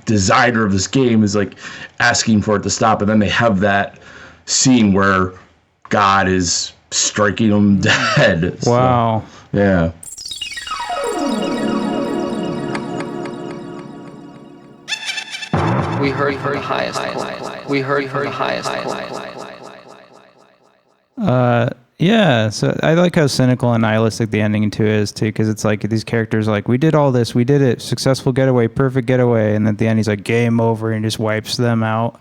designer of this game is like asking for it to stop, and then they have that scene where God is striking them dead. Wow. So, yeah. We heard her the highest point. We heard her the highest point. Yeah, so I like how cynical and nihilistic the ending too is too, because it's like these characters are like, we did all this, we did it, successful getaway, perfect getaway, and at the end he's like, game over, and he just wipes them out.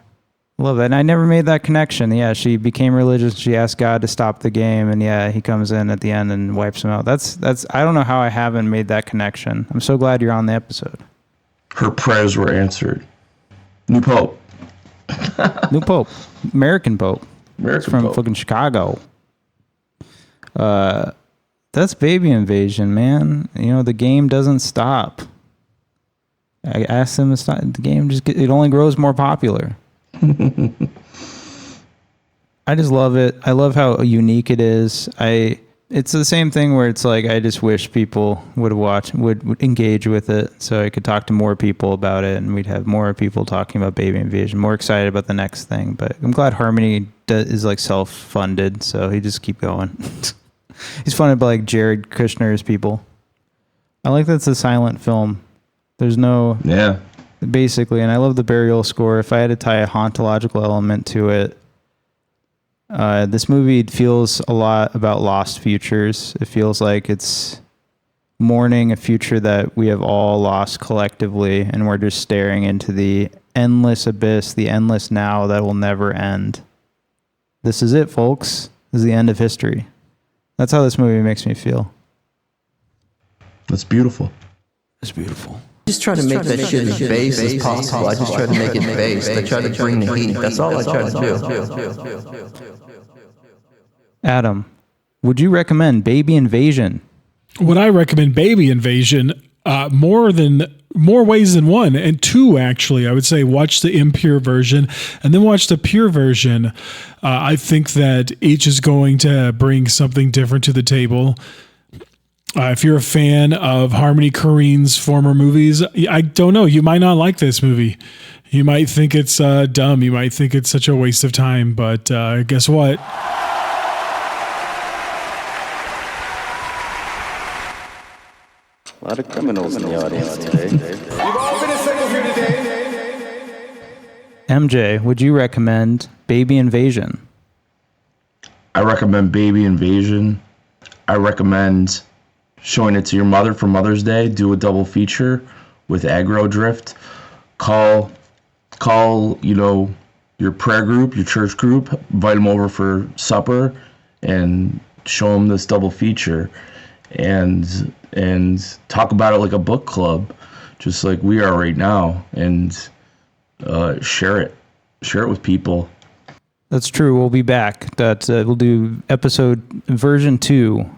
Love that. And I never made that connection. Yeah, she became religious, she asked God to stop the game, and yeah, he comes in at the end and wipes them out. That's I don't know how I haven't made that connection. I'm so glad you're on the episode. Her prayers were answered. New Pope. New Pope. American Pope. From Pope. Fucking Chicago. That's baby invasion, man. The game doesn't stop. I asked them to stop. The game it only grows more popular. I just love it. I love how unique it is. It's the same thing where it's like, I just wish people would engage with it so I could talk to more people about it and we'd have more people talking about baby invasion, more excited about the next thing. But I'm glad Harmony is like self-funded, so he just keep going. He's funded by like Jared Kushner's people. I like that it's a silent film. There's no... Yeah. Basically, and I love the burial score. If I had to tie a hauntological element to it, this movie feels a lot about lost futures. It feels like it's mourning a future that we have all lost collectively, and we're just staring into the endless abyss, the endless now that will never end. This is it, folks. This is the end of history. That's how this movie makes me feel. That's beautiful. It's beautiful. Just try to make that shit as base as possible. I just try to make it base. I try to bring the heat. That's all I try to do. Adam, would you recommend Baby Invasion? Would I recommend Baby Invasion? More ways than one, and two actually. I would say watch the impure version and then watch the pure version. I think that each is going to bring something different to the table. If you're a fan of Harmony Korine's former movies, I don't know, you might not like this movie. You might think it's dumb. You might think it's such a waste of time, but guess what? A lot of criminals in the audience today. You've all been assembled here today. MJ, would you recommend Baby Invasion? I recommend Baby Invasion. I recommend showing it to your mother for Mother's Day. Do a double feature with Aggro Drift. Call, your prayer group, your church group, invite them over for supper, and show them this double feature. And talk about it like a book club, just like we are right now, and share it with people. That's true. We'll be back. We'll do episode version 2.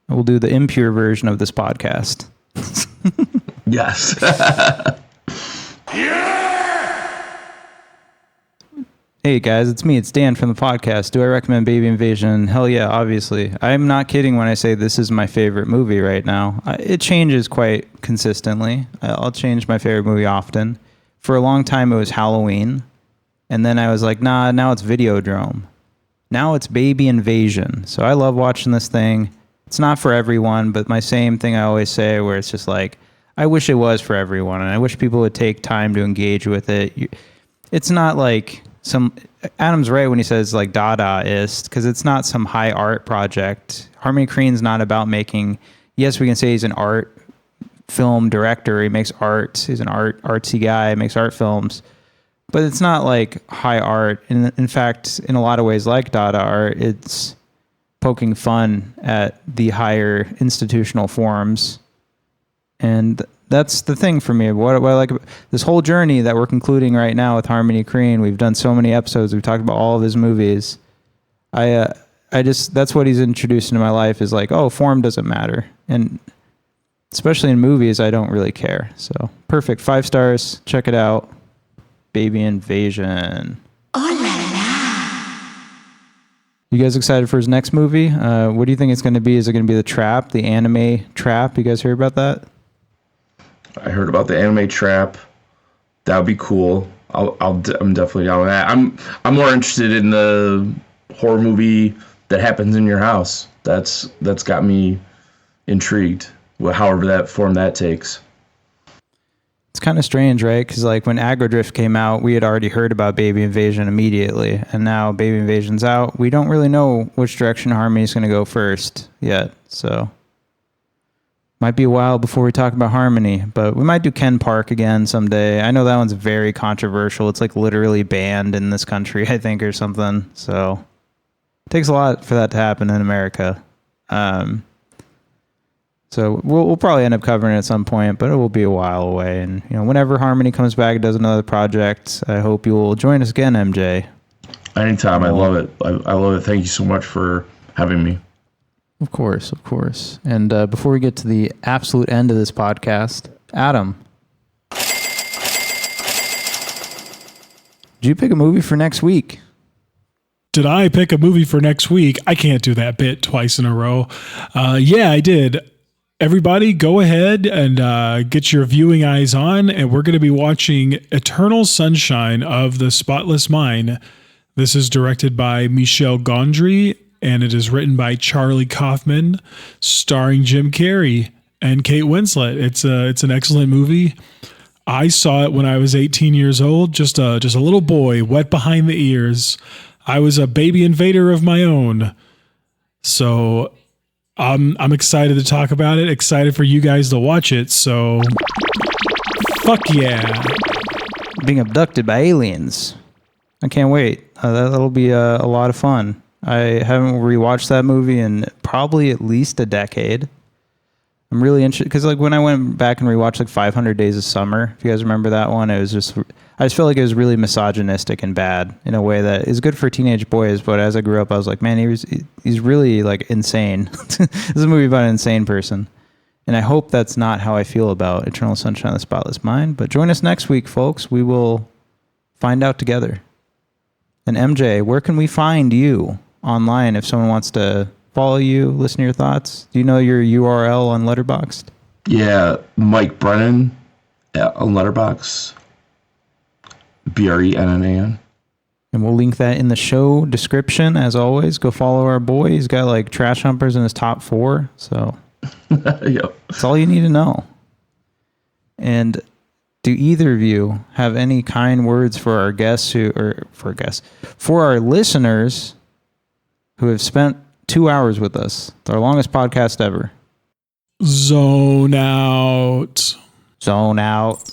We'll do the impure version of this podcast. Yes. Hey guys, it's me. It's Dan from the podcast. Do I recommend Baby Invasion? Hell yeah, obviously. I'm not kidding when I say this is my favorite movie right now. It changes quite consistently. I'll change my favorite movie often. For a long time, it was Halloween. And then I was like, nah, now it's Videodrome. Now it's Baby Invasion. So I love watching this thing. It's not for everyone, but my same thing I always say, where it's just like, I wish it was for everyone. And I wish people would take time to engage with it. It's not like... Adam's right when he says like Dadaist, because it's not some high art project. Harmony Korine's not about making. Yes, we can say he's an art film director. He makes art. He's an artsy guy. Makes art films, but it's not like high art. In fact, in a lot of ways, like Dada art, it's poking fun at the higher institutional forms, and that's the thing for me. What I like this whole journey that we're concluding right now with Harmony Korine. We've done so many episodes. We've talked about all of his movies. I just, that's what he's introduced into my life, is like, oh, form doesn't matter. And especially in movies, I don't really care. So perfect. 5 stars. Check it out. Baby Invasion. You guys excited for his next movie? What do you think it's going to be? Is it going to be The Trap, the anime Trap? You guys hear about that? I heard about the anime Trap. That would be cool. I'm definitely down with that. I'm more interested in the horror movie that happens in your house. That's got me intrigued. However that form that takes. It's kind of strange, right? Because like when Aggro Drift came out, we had already heard about Baby Invasion immediately, and now Baby Invasion's out. We don't really know which direction Harmony's going to go first yet, so might be a while before we talk about Harmony, but we might do Ken Park again someday. I know that one's very controversial. It's like literally banned in this country, I think, or something. So it takes a lot for that to happen in America. So we'll probably end up covering it at some point, but it will be a while away. And whenever Harmony comes back and does another project, I hope you will join us again, MJ. Anytime. I love it. I love it. Thank you so much for having me. Of course, of course. And before we get to the absolute end of this podcast, Adam, did you pick a movie for next week? Did I pick a movie for next week? I can't do that bit twice in a row. Yeah, I did. Everybody, go ahead and get your viewing eyes on, and we're going to be watching Eternal Sunshine of the Spotless Mind. This is directed by Michel Gondry, and it is written by Charlie Kaufman, starring Jim Carrey and Kate Winslet. It's an excellent movie. I saw it when I was 18 years old, just a little boy, wet behind the ears. I was a baby invader of my own. So I'm excited to talk about it, excited for you guys to watch it. So fuck yeah. Being abducted by aliens. I can't wait. That'll be a lot of fun. I haven't rewatched that movie in probably at least a decade. I'm really interested because like when I went back and rewatched like 500 Days of Summer, if you guys remember that one, I just felt like it was really misogynistic and bad in a way that is good for teenage boys. But as I grew up, I was like, man, he's really like insane. This is a movie about an insane person. And I hope that's not how I feel about Eternal Sunshine of the Spotless Mind. But join us next week, folks. We will find out together. And MJ, where can we find you online if someone wants to follow you, listen to your thoughts? Do you know your URL on Letterboxd? Yeah, Mike Brennan on Letterboxd. BRENNAN. And we'll link that in the show description, as always. Go follow our boy. He's got like Trash Humpers in his top 4. So yep. That's all you need to know. And do either of you have any kind words for our guests for our listeners who have spent 2 hours with us? It's our longest podcast ever. Zone out. Zone out.